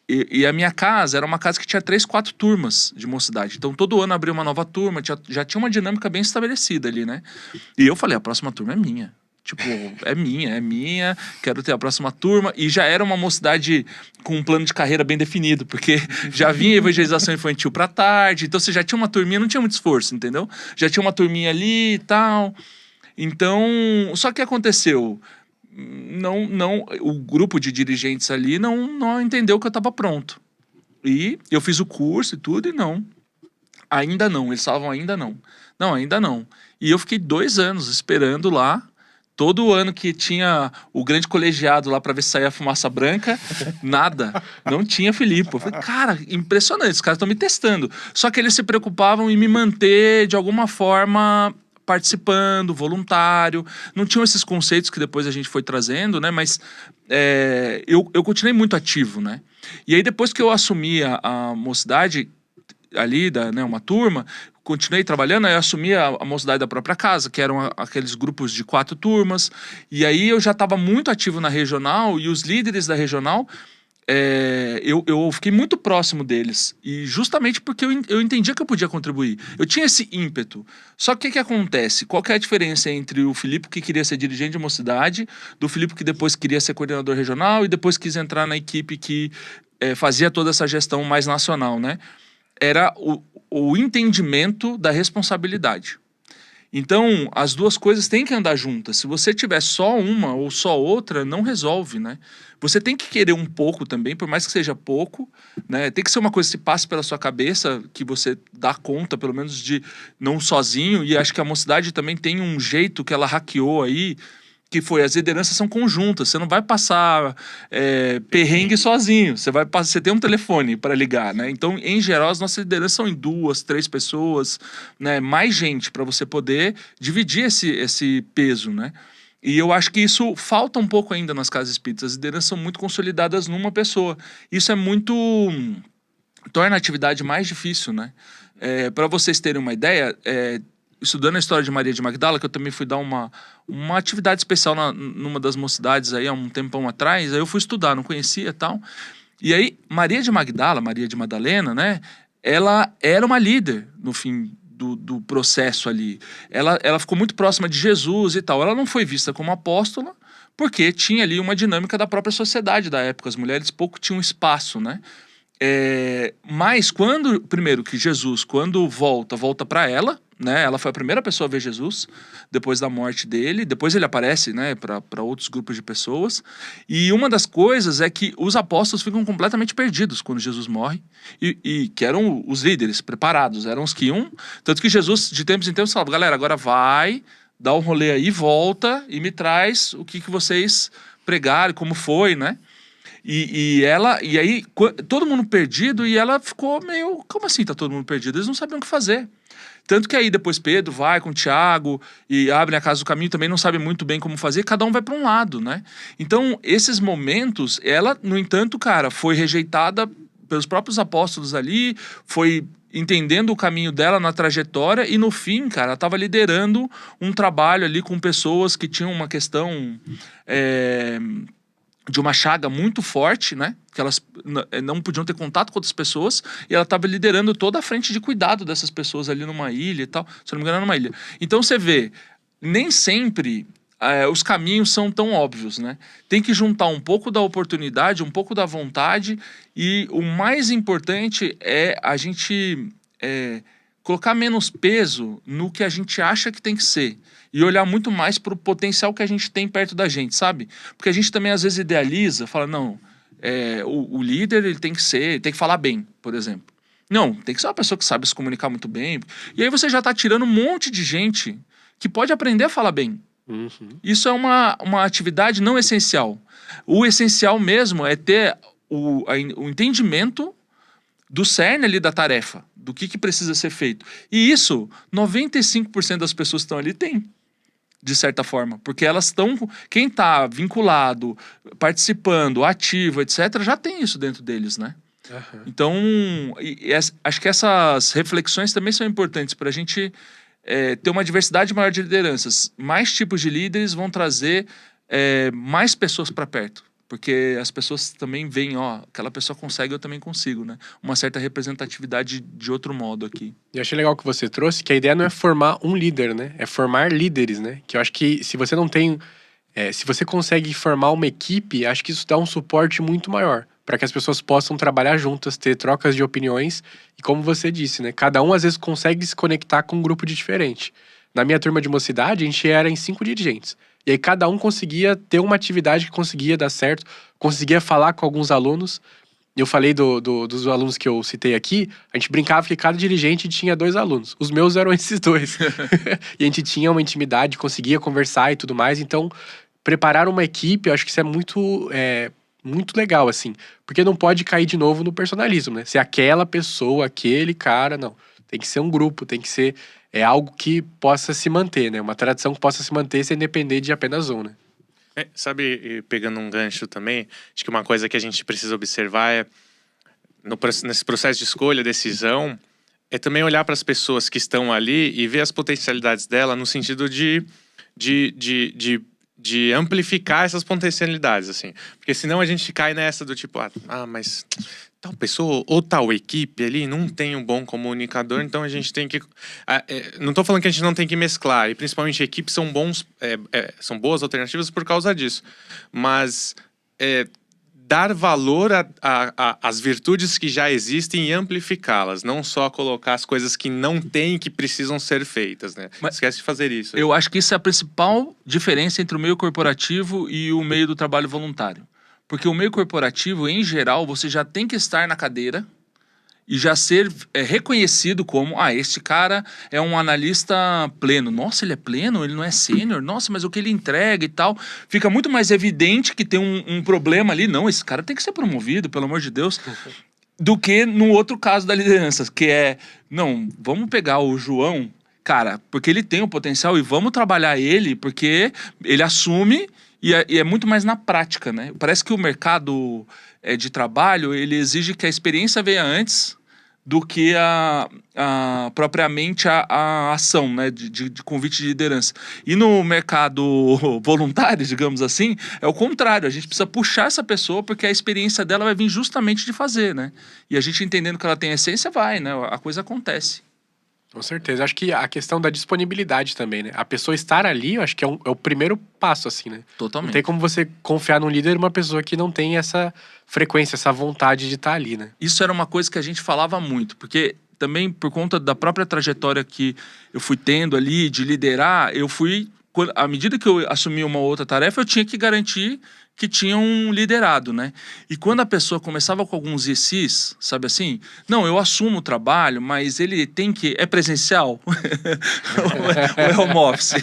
E a minha casa era uma casa que tinha 3, 4 turmas de mocidade. Então todo ano abria uma nova turma, já tinha uma dinâmica bem estabelecida ali, né? E eu falei, a próxima turma é minha. Tipo, é minha, quero ter a próxima turma. E já era uma mocidade com um plano de carreira bem definido, porque já vinha evangelização infantil pra tarde. Então você já tinha uma turminha, não tinha muito esforço, entendeu? Já tinha uma turminha ali e tal. Então, só que aconteceu... o grupo de dirigentes ali não entendeu que eu estava pronto. E eu fiz o curso e tudo, e ainda não. Eles falavam, ainda não. Não, ainda não. E eu fiquei 2 anos esperando lá. Todo ano que tinha o grande colegiado lá para ver se saía fumaça branca, nada. Não tinha Felipe. Eu falei, cara, impressionante, os caras estão me testando. Só que eles se preocupavam em me manter, de alguma forma, participando, voluntário. Não tinham esses conceitos que depois a gente foi trazendo, né? Mas eu continuei muito ativo, né? E aí depois que eu assumi a mocidade ali, né, uma turma, continuei trabalhando, aí eu assumi a mocidade da própria casa, que eram aqueles grupos de 4 turmas, e aí eu já estava muito ativo na regional, e os líderes da regional, eu fiquei muito próximo deles, e justamente porque eu entendia que eu podia contribuir, eu tinha esse ímpeto. Só que o que acontece? Qual que é a diferença entre o Filipe que queria ser dirigente de mocidade, do Filipe que depois queria ser coordenador regional, e depois quis entrar na equipe que fazia toda essa gestão mais nacional, né? Era o entendimento da responsabilidade. Então, as duas coisas têm que andar juntas. Se você tiver só uma ou só outra, não resolve, né? Você tem que querer um pouco também, por mais que seja pouco, né? Tem que ser uma coisa que se passe pela sua cabeça, que você dá conta, pelo menos, de não sozinho. E acho que a mocidade também tem um jeito que ela hackeou aí, que foi, as lideranças são conjuntas, você não vai passar perrengue sozinho, você tem um telefone para ligar, né? Então, em geral, as nossas lideranças são em 2, 3 pessoas, né? Mais gente, para você poder dividir esse peso, né? E eu acho que isso falta um pouco ainda nas casas espíritas, as lideranças são muito consolidadas numa pessoa, isso é muito... torna a atividade mais difícil, né? Para vocês terem uma ideia, estudando a história de Maria de Magdala, que eu também fui dar uma atividade especial numa das mocidades aí há um tempão atrás, aí eu fui estudar, não conhecia e tal. E aí, Maria de Magdala, Maria de Madalena, né? Ela era uma líder no fim do processo ali. Ela ficou muito próxima de Jesus e tal. Ela não foi vista como apóstola, porque tinha ali uma dinâmica da própria sociedade da época. As mulheres pouco tinham espaço, né? Mas primeiro que Jesus, quando volta para ela, né? Ela foi a primeira pessoa a ver Jesus depois da morte dele. Depois ele aparece, né, para outros grupos de pessoas. E uma das coisas é que os apóstolos ficam completamente perdidos quando Jesus morre. E que eram os líderes preparados, eram os que iam. Tanto que Jesus, de tempos em tempos, falava: galera, agora vai, dá um rolê aí, volta e me traz o que vocês pregaram, como foi, né? E aí, todo mundo perdido, e ela ficou meio... Como assim tá todo mundo perdido? Eles não sabiam o que fazer. Tanto que aí depois Pedro vai com Tiago e abre a casa do caminho, também não sabe muito bem como fazer, cada um vai para um lado, né? Então, esses momentos, ela, no entanto, cara, foi rejeitada pelos próprios apóstolos ali, foi entendendo o caminho dela na trajetória, e no fim, cara, ela estava liderando um trabalho ali com pessoas que tinham uma questão... de uma chaga muito forte, né? Que elas não podiam ter contato com outras pessoas, e ela estava liderando toda a frente de cuidado dessas pessoas ali numa ilha e tal. Se eu não me engano, numa ilha. Então você vê, nem sempre os caminhos são tão óbvios, né? Tem que juntar um pouco da oportunidade, um pouco da vontade, e o mais importante é a gente colocar menos peso no que a gente acha que tem que ser. E olhar muito mais para o potencial que a gente tem perto da gente, sabe? Porque a gente também às vezes idealiza, fala, não, o líder ele tem que falar bem, por exemplo. Não, tem que ser uma pessoa que sabe se comunicar muito bem. E aí você já está tirando um monte de gente que pode aprender a falar bem. Uhum. Isso é uma atividade não essencial. O essencial mesmo é ter o entendimento do cerne ali da tarefa, do que precisa ser feito. E isso, 95% das pessoas que estão ali têm, de certa forma. Porque elas estão... Quem está vinculado, participando, ativo, etc., já tem isso dentro deles, né? Uhum. Então, acho que essas reflexões também são importantes para a gente ter uma diversidade maior de lideranças. Mais tipos de líderes vão trazer mais pessoas para perto. Porque as pessoas também veem, aquela pessoa consegue, eu também consigo, né? Uma certa representatividade de outro modo aqui. E eu achei legal que você trouxe, que a ideia não é formar um líder, né? É formar líderes, né? Que eu acho que se você não tem... se você consegue formar uma equipe, acho que isso dá um suporte muito maior, para que as pessoas possam trabalhar juntas, ter trocas de opiniões. E como você disse, né? Cada um, às vezes, consegue se conectar com um grupo diferente. Na minha turma de mocidade, a gente era em 5 dirigentes. E aí cada um conseguia ter uma atividade que conseguia dar certo, conseguia falar com alguns alunos. Eu falei dos alunos que eu citei aqui, a gente brincava que cada dirigente tinha 2 alunos. Os meus eram esses 2. E a gente tinha uma intimidade, conseguia conversar e tudo mais. Então, preparar uma equipe, eu acho que isso é muito legal, assim. Porque não pode cair de novo no personalismo, né? Se aquela pessoa, aquele cara, não. Tem que ser um grupo, tem que ser algo que possa se manter, né? Uma tradição que possa se manter sem depender de apenas um, né? Sabe, pegando um gancho também, acho que uma coisa que a gente precisa observar nesse processo de escolha, decisão, é também olhar para as pessoas que estão ali e ver as potencialidades dela no sentido de amplificar essas potencialidades, assim. Porque senão a gente cai nessa do tipo, mas tal pessoa ou tal equipe ali não tem um bom comunicador, então a gente tem que... não tô falando que a gente não tem que mesclar, e principalmente equipes são são boas alternativas por causa disso. Mas dar valor às virtudes que já existem e amplificá-las, não só colocar as coisas que não tem e que precisam ser feitas, né? Mas esquece de fazer isso. Eu acho que isso é a principal diferença entre o meio corporativo e o meio do trabalho voluntário. Porque o meio corporativo, em geral, você já tem que estar na cadeira e já ser reconhecido como, este cara é um analista pleno. Nossa, ele é pleno? Ele não é sênior? Nossa, mas o que ele entrega e tal. Fica muito mais evidente que tem um problema ali. Não, esse cara tem que ser promovido, pelo amor de Deus. Do que no outro caso da liderança, que não, vamos pegar o João, cara, porque ele tem o potencial e vamos trabalhar ele, porque ele assume e é muito mais na prática, né? Parece que o mercado de trabalho, ele exige que a experiência venha antes do que propriamente a ação, né, de convite de liderança. E no mercado voluntário, digamos assim, é o contrário. A gente precisa puxar essa pessoa porque a experiência dela vai vir justamente de fazer, né? E a gente entendendo que ela tem essência, né? A coisa acontece. Com certeza. Acho que a questão da disponibilidade também, né? A pessoa estar ali, eu acho que é o primeiro passo, assim, né? Totalmente. Não tem como você confiar num líder, uma pessoa que não tem essa frequência, essa vontade de estar ali, né? Isso era uma coisa que a gente falava muito, porque também por conta da própria trajetória que eu fui tendo ali, de liderar, à medida que eu assumi uma outra tarefa, eu tinha que garantir que tinha um liderado, né? E quando a pessoa começava com alguns ICs, sabe assim? Não, eu assumo o trabalho, mas ele tem que... É presencial? Ou é home office?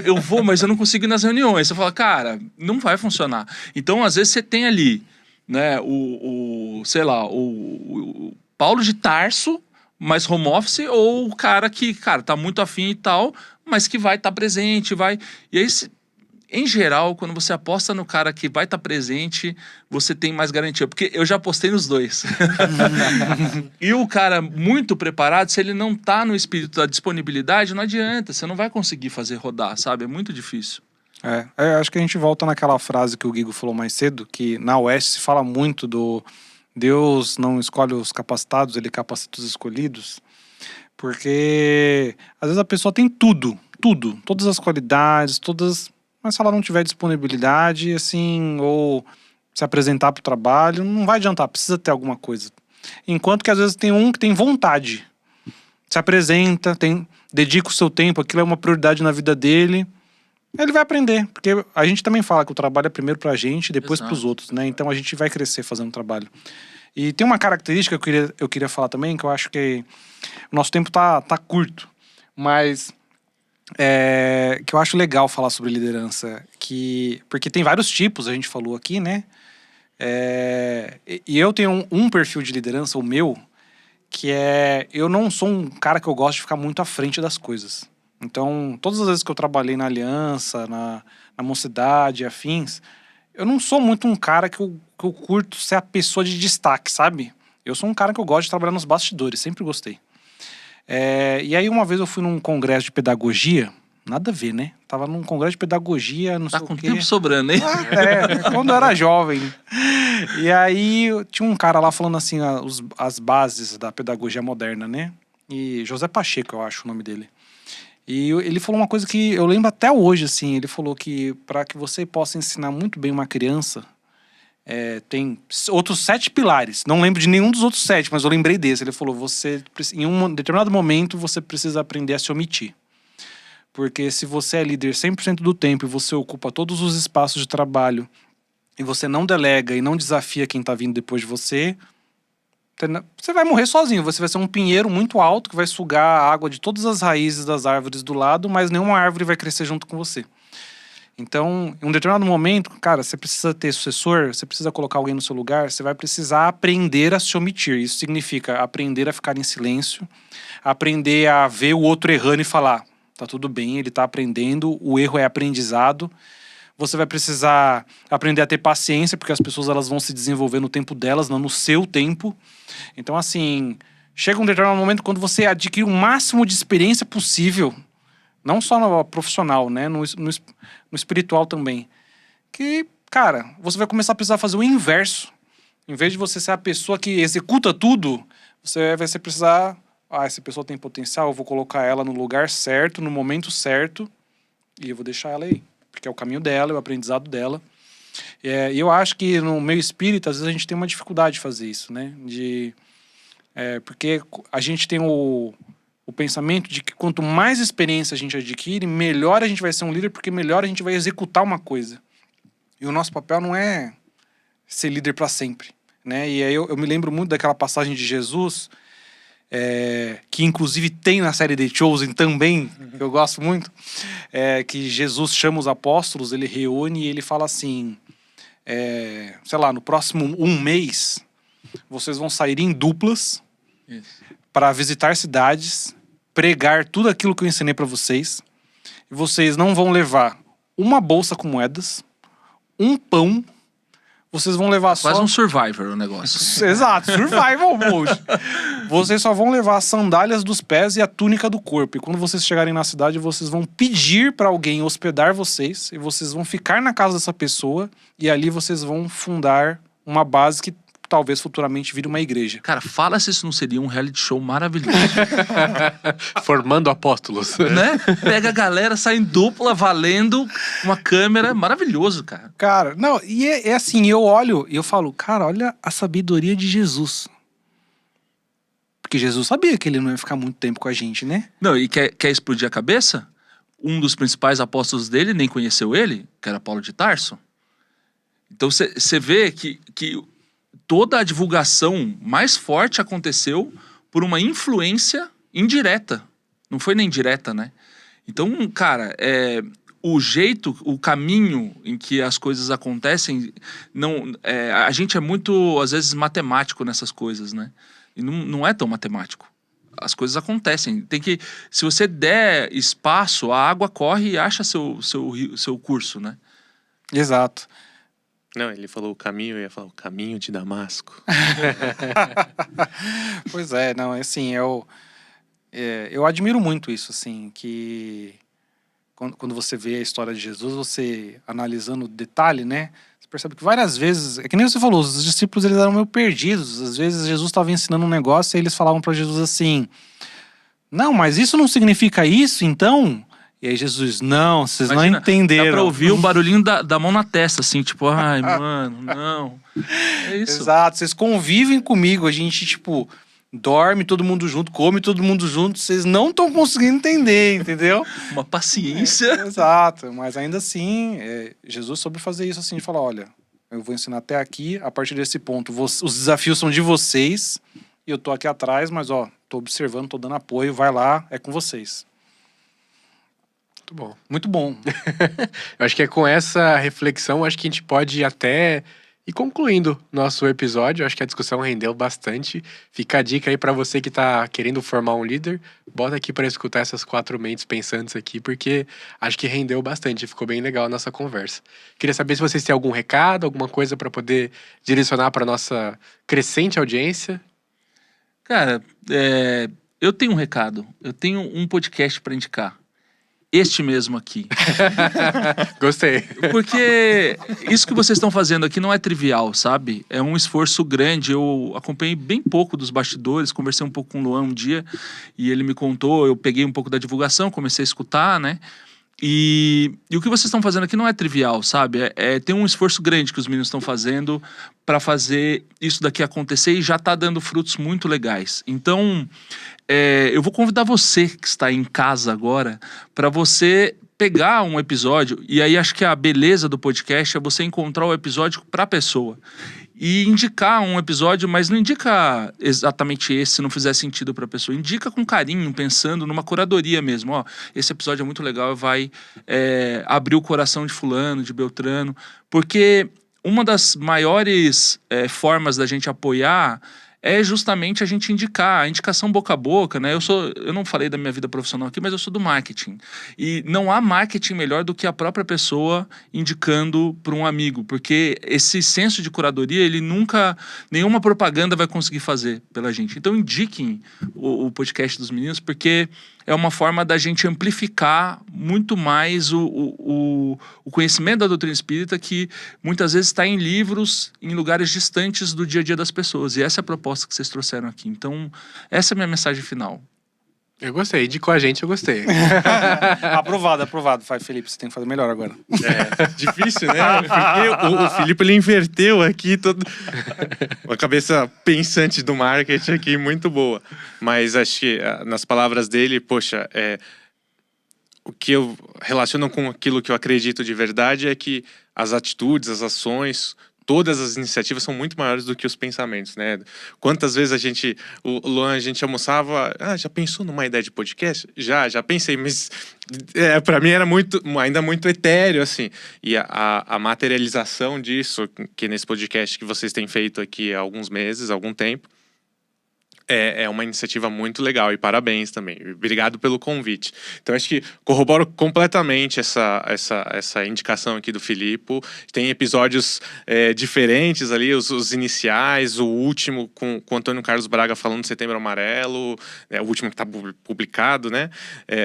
Eu vou, mas eu não consigo ir nas reuniões. Você fala, cara, não vai funcionar. Então, às vezes, você tem ali, né, sei lá, o Paulo de Tarso, mas home office, ou o cara que, tá muito afim e tal, mas que vai estar presente, vai... E aí, em geral, quando você aposta no cara que vai estar presente, você tem mais garantia. Porque eu já apostei nos dois. E o cara muito preparado, se ele não tá no espírito da disponibilidade, não adianta. Você não vai conseguir fazer rodar, sabe? É muito difícil. Acho que a gente volta naquela frase que o Guigo falou mais cedo, que na Oeste se fala muito do Deus não escolhe os capacitados, ele capacita os escolhidos. Porque às vezes a pessoa tem tudo, todas as qualidades, mas se ela não tiver disponibilidade, assim, ou se apresentar para o trabalho, não vai adiantar, precisa ter alguma coisa. Enquanto que às vezes tem um que tem vontade, se apresenta, dedica o seu tempo, aquilo é uma prioridade na vida dele, ele vai aprender, porque a gente também fala que o trabalho é primeiro pra gente, depois para os outros, né? Então a gente vai crescer fazendo trabalho. E tem uma característica que eu queria falar também, que eu acho que o nosso tempo tá curto, mas... que eu acho legal falar sobre liderança, porque tem vários tipos, a gente falou aqui, né? E eu tenho um perfil de liderança, o meu, que eu não sou um cara que eu gosto de ficar muito à frente das coisas. Então, todas as vezes que eu trabalhei na Aliança, na Mocidade, afins, eu não sou muito um cara que eu curto ser a pessoa de destaque, sabe? Eu sou um cara que eu gosto de trabalhar nos bastidores, sempre gostei. E aí uma vez eu fui num congresso de pedagogia, nada a ver, né? Tava num congresso de pedagogia, não sei o quê. Tá com tempo sobrando, hein? Quando eu era jovem. E aí tinha um cara lá falando assim, as bases da pedagogia moderna, né? E José Pacheco, eu acho o nome dele. E ele falou uma coisa que eu lembro até hoje, assim. Ele falou que para que você possa ensinar muito bem uma criança, tem outros 7 pilares. Não lembro de nenhum dos outros 7, mas eu lembrei desse. Ele falou, em um determinado momento, você precisa aprender a se omitir. Porque se você é líder 100% do tempo e você ocupa todos os espaços de trabalho e você não delega e não desafia quem está vindo depois de você vai morrer sozinho. Você vai ser um pinheiro muito alto que vai sugar a água de todas as raízes das árvores do lado, mas nenhuma árvore vai crescer junto com você. Então, em um determinado momento, cara, você precisa ter sucessor, você precisa colocar alguém no seu lugar, você vai precisar aprender a se omitir. Isso significa aprender a ficar em silêncio, aprender a ver o outro errando e falar, tá tudo bem, ele tá aprendendo, o erro é aprendizado. Você vai precisar aprender a ter paciência, porque as pessoas elas vão se desenvolver no tempo delas, não no seu tempo. Então, assim, chega um determinado momento quando você adquire o máximo de experiência possível, não só no profissional, né? No espiritual também. Que, cara, você vai começar a precisar fazer o inverso. Em vez de você ser a pessoa que executa tudo, você vai precisar... essa pessoa tem potencial, eu vou colocar ela no lugar certo, no momento certo, e eu vou deixar ela aí. Porque é o caminho dela, é o aprendizado dela. E eu acho que no meio espírita, às vezes a gente tem uma dificuldade de fazer isso, né? Porque a gente tem o pensamento de que quanto mais experiência a gente adquire, melhor a gente vai ser um líder, porque melhor a gente vai executar uma coisa. E o nosso papel não é ser líder para sempre, né? E aí eu me lembro muito daquela passagem de Jesus, que inclusive tem na série The Chosen também, que eu gosto muito, que Jesus chama os apóstolos, ele reúne e ele fala assim, sei lá, no próximo 1 mês, vocês vão sair em duplas para visitar cidades, pregar tudo aquilo que eu ensinei para vocês, e vocês não vão levar uma bolsa com moedas, um pão, vocês vão levar Quase só... um Survivor o negócio. Exato, survival mode. Vocês só vão levar as sandálias dos pés e a túnica do corpo. E quando vocês chegarem na cidade, vocês vão pedir para alguém hospedar vocês. E vocês vão ficar na casa dessa pessoa. E ali vocês vão fundar uma base que talvez futuramente vire uma igreja. Cara, fala se isso não seria um reality show maravilhoso. Formando apóstolos. Né? Pega a galera, sai em dupla, valendo, uma câmera. Maravilhoso, cara. Cara, não, e é assim, eu olho e eu falo, cara, olha a sabedoria de Jesus. Porque Jesus sabia que ele não ia ficar muito tempo com a gente, né? Não, e quer explodir a cabeça? Um dos principais apóstolos dele nem conheceu ele, que era Paulo de Tarso. Então você vê que toda a divulgação mais forte aconteceu por uma influência indireta. Não foi nem direta, né? Então, cara, o caminho em que as coisas acontecem, a gente é muito, às vezes, matemático nessas coisas, né? E não é tão matemático. As coisas acontecem. Se você der espaço, a água corre e acha seu curso, né? Exato. Não, ele falou o caminho, eu ia falar o caminho de Damasco. Pois é, não, assim, eu admiro muito isso, assim, que quando você vê a história de Jesus, você analisando o detalhe, né, você percebe que várias vezes, é que nem você falou, os discípulos eles eram meio perdidos, às vezes Jesus estava ensinando um negócio e eles falavam para Jesus assim, não, mas isso não significa isso, então... E aí Jesus, não, vocês não entenderam. Dá pra ouvir o barulhinho da mão na testa, assim, tipo, ai, mano, não. É isso. Exato, vocês convivem comigo, a gente, tipo, dorme todo mundo junto, come todo mundo junto, vocês não estão conseguindo entender, entendeu? Uma paciência. Exato, mas ainda assim, Jesus soube fazer isso assim, de falar, olha, eu vou ensinar até aqui, a partir desse ponto, os desafios são de vocês, e eu tô aqui atrás, mas ó, tô observando, tô dando apoio, vai lá, é com vocês. Muito bom. Muito bom. Eu acho que com essa reflexão, acho que a gente pode até ir concluindo nosso episódio. Eu acho que a discussão rendeu bastante. Fica a dica aí pra você que tá querendo formar um líder. Bota aqui pra escutar essas 4 mentes pensantes aqui, porque acho que rendeu bastante. Ficou bem legal a nossa conversa. Queria saber se vocês têm algum recado, alguma coisa pra poder direcionar pra nossa crescente audiência. Cara, eu tenho um recado. Eu tenho um podcast pra indicar. Este mesmo aqui. Gostei. Porque isso que vocês estão fazendo aqui não é trivial, sabe? É um esforço grande. Eu acompanhei bem pouco dos bastidores, conversei um pouco com o Luan um dia e ele me contou, eu peguei um pouco da divulgação, comecei a escutar, né? E o que vocês estão fazendo aqui não é trivial, sabe? Tem um esforço grande que os meninos estão fazendo para fazer isso daqui acontecer e já tá dando frutos muito legais. Então, eu vou convidar você que está em casa agora para você pegar um episódio, e aí acho que a beleza do podcast é você encontrar o episódio para a pessoa. E indicar um episódio, mas não indica exatamente esse se não fizer sentido para a pessoa. Indica com carinho, pensando numa curadoria mesmo. Ó, esse episódio é muito legal, vai abrir o coração de fulano, de Beltrano. Porque uma das maiores formas da gente apoiar é justamente a gente indicar, a indicação boca a boca, né? Eu não falei da minha vida profissional aqui, mas eu sou do marketing. E não há marketing melhor do que a própria pessoa indicando para um amigo, porque esse senso de curadoria, nenhuma propaganda vai conseguir fazer pela gente. Então indiquem o podcast dos meninos, porque é uma forma da gente amplificar muito mais o conhecimento da doutrina espírita, que muitas vezes está em livros, em lugares distantes do dia a dia das pessoas. E essa é a proposta que vocês trouxeram aqui. Então, essa é a minha mensagem final. Eu gostei, indicou a gente, eu gostei. Aprovado. Vai, Felipe, você tem que fazer melhor agora. Difícil, né? Porque o Felipe, ele inverteu aqui uma cabeça pensante do marketing aqui, muito boa. Mas acho que nas palavras dele, poxa, o que eu relaciono com aquilo que eu acredito de verdade é que as atitudes, as ações, todas as iniciativas são muito maiores do que os pensamentos, né? Quantas vezes o Luan, a gente almoçava, já pensou numa ideia de podcast? Já pensei, mas para mim era ainda muito etéreo, assim. E a materialização disso, que nesse podcast que vocês têm feito aqui há alguns meses, há algum tempo, é uma iniciativa muito legal, e parabéns também. Obrigado pelo convite. Então, acho que corroboro completamente essa indicação aqui do Filipe. Tem episódios diferentes ali, os iniciais, o último com o Antônio Carlos Braga falando de Setembro Amarelo, o último que está publicado, né?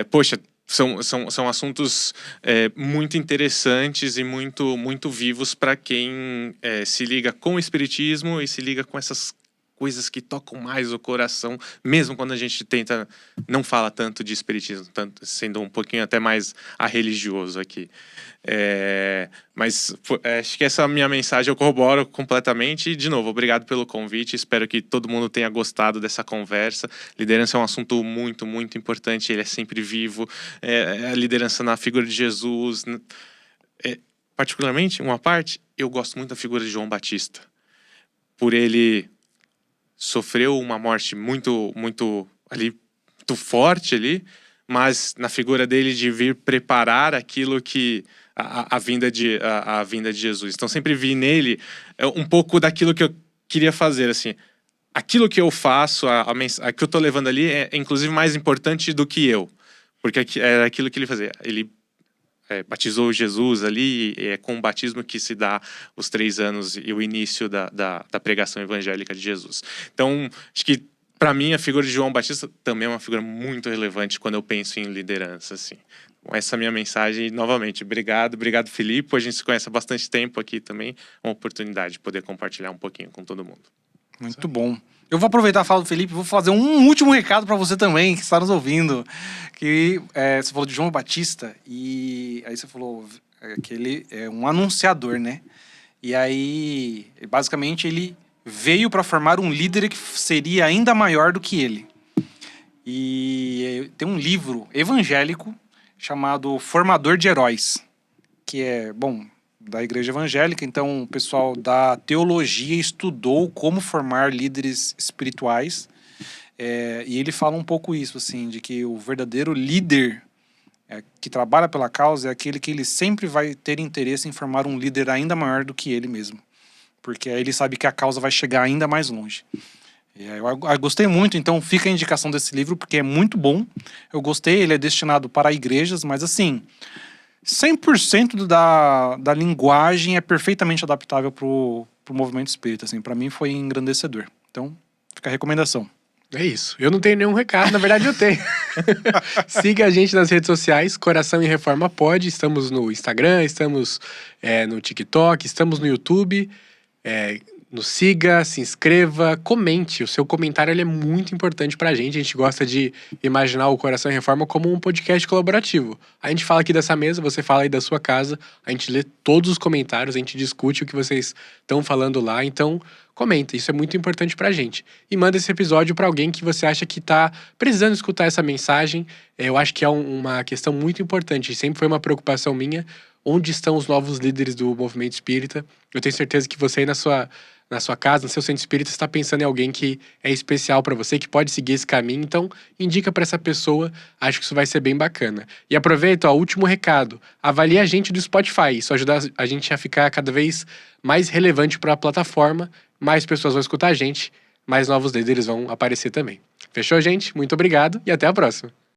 Poxa, são assuntos muito interessantes e muito, muito vivos para quem se liga com o espiritismo e se liga com essas coisas que tocam mais o coração, mesmo quando a gente não fala tanto de espiritismo, sendo um pouquinho até mais religioso aqui. Mas acho que essa minha mensagem eu corroboro completamente. E, de novo, obrigado pelo convite. Espero que todo mundo tenha gostado dessa conversa. Liderança é um assunto muito, muito importante. Ele é sempre vivo. A liderança na figura de Jesus. Particularmente, eu gosto muito da figura de João Batista. Por ele sofreu uma morte muito, muito forte ali, mas na figura dele de vir preparar aquilo que a vinda de Jesus. Então sempre vi nele um pouco daquilo que eu queria fazer, assim. Aquilo que eu faço, a que eu tô levando ali é inclusive mais importante do que eu, porque era aquilo que ele fazia. Ele batizou Jesus ali, e é com o batismo que se dá os 3 anos e o início da pregação evangélica de Jesus. Então, acho que, para mim, a figura de João Batista também é uma figura muito relevante quando eu penso em liderança, assim. Essa é a minha mensagem. E, novamente, obrigado, Filipe. A gente se conhece há bastante tempo aqui também. É uma oportunidade de poder compartilhar um pouquinho com todo mundo. Muito bom. Eu vou aproveitar a fala do Felipe e vou fazer um último recado para você também, que está nos ouvindo. Que você falou de João Batista e aí você falou que ele é um anunciador, né? E aí, basicamente, ele veio para formar um líder que seria ainda maior do que ele. E tem um livro evangélico chamado Formador de Heróis, que é, da igreja evangélica. Então o pessoal da teologia estudou como formar líderes espirituais, e ele fala um pouco isso, assim, de que o verdadeiro líder que trabalha pela causa é aquele que ele sempre vai ter interesse em formar um líder ainda maior do que ele mesmo, porque aí ele sabe que a causa vai chegar ainda mais longe. Eu gostei muito, então fica a indicação desse livro, porque é muito bom. Eu gostei, ele é destinado para igrejas, mas assim, 100% da linguagem é perfeitamente adaptável pro movimento espírita, assim. Para mim foi engrandecedor. Então, fica a recomendação. É isso. Eu não tenho nenhum recado, na verdade eu tenho. Siga a gente nas redes sociais, Coração em Reforma Pod. Estamos no Instagram, estamos no TikTok, estamos no YouTube. Nos siga, se inscreva, comente. O seu comentário ele é muito importante pra gente. A gente gosta de imaginar o Coração em Reforma como um podcast colaborativo. A gente fala aqui dessa mesa, você fala aí da sua casa, a gente lê todos os comentários, a gente discute o que vocês estão falando lá. Então, comenta. Isso é muito importante pra gente. E manda esse episódio pra alguém que você acha que tá precisando escutar essa mensagem. Eu acho que é uma questão muito importante. Sempre foi uma preocupação minha. Onde estão os novos líderes do movimento espírita? Eu tenho certeza que você aí na sua casa, no seu centro espírita, está pensando em alguém que é especial para você, que pode seguir esse caminho. Então, indica para essa pessoa. Acho que isso vai ser bem bacana. E aproveita, ó, último recado. Avalie a gente do Spotify. Isso ajuda a gente a ficar cada vez mais relevante para a plataforma. Mais pessoas vão escutar a gente, mais novos líderes vão aparecer também. Fechou, gente? Muito obrigado e até a próxima.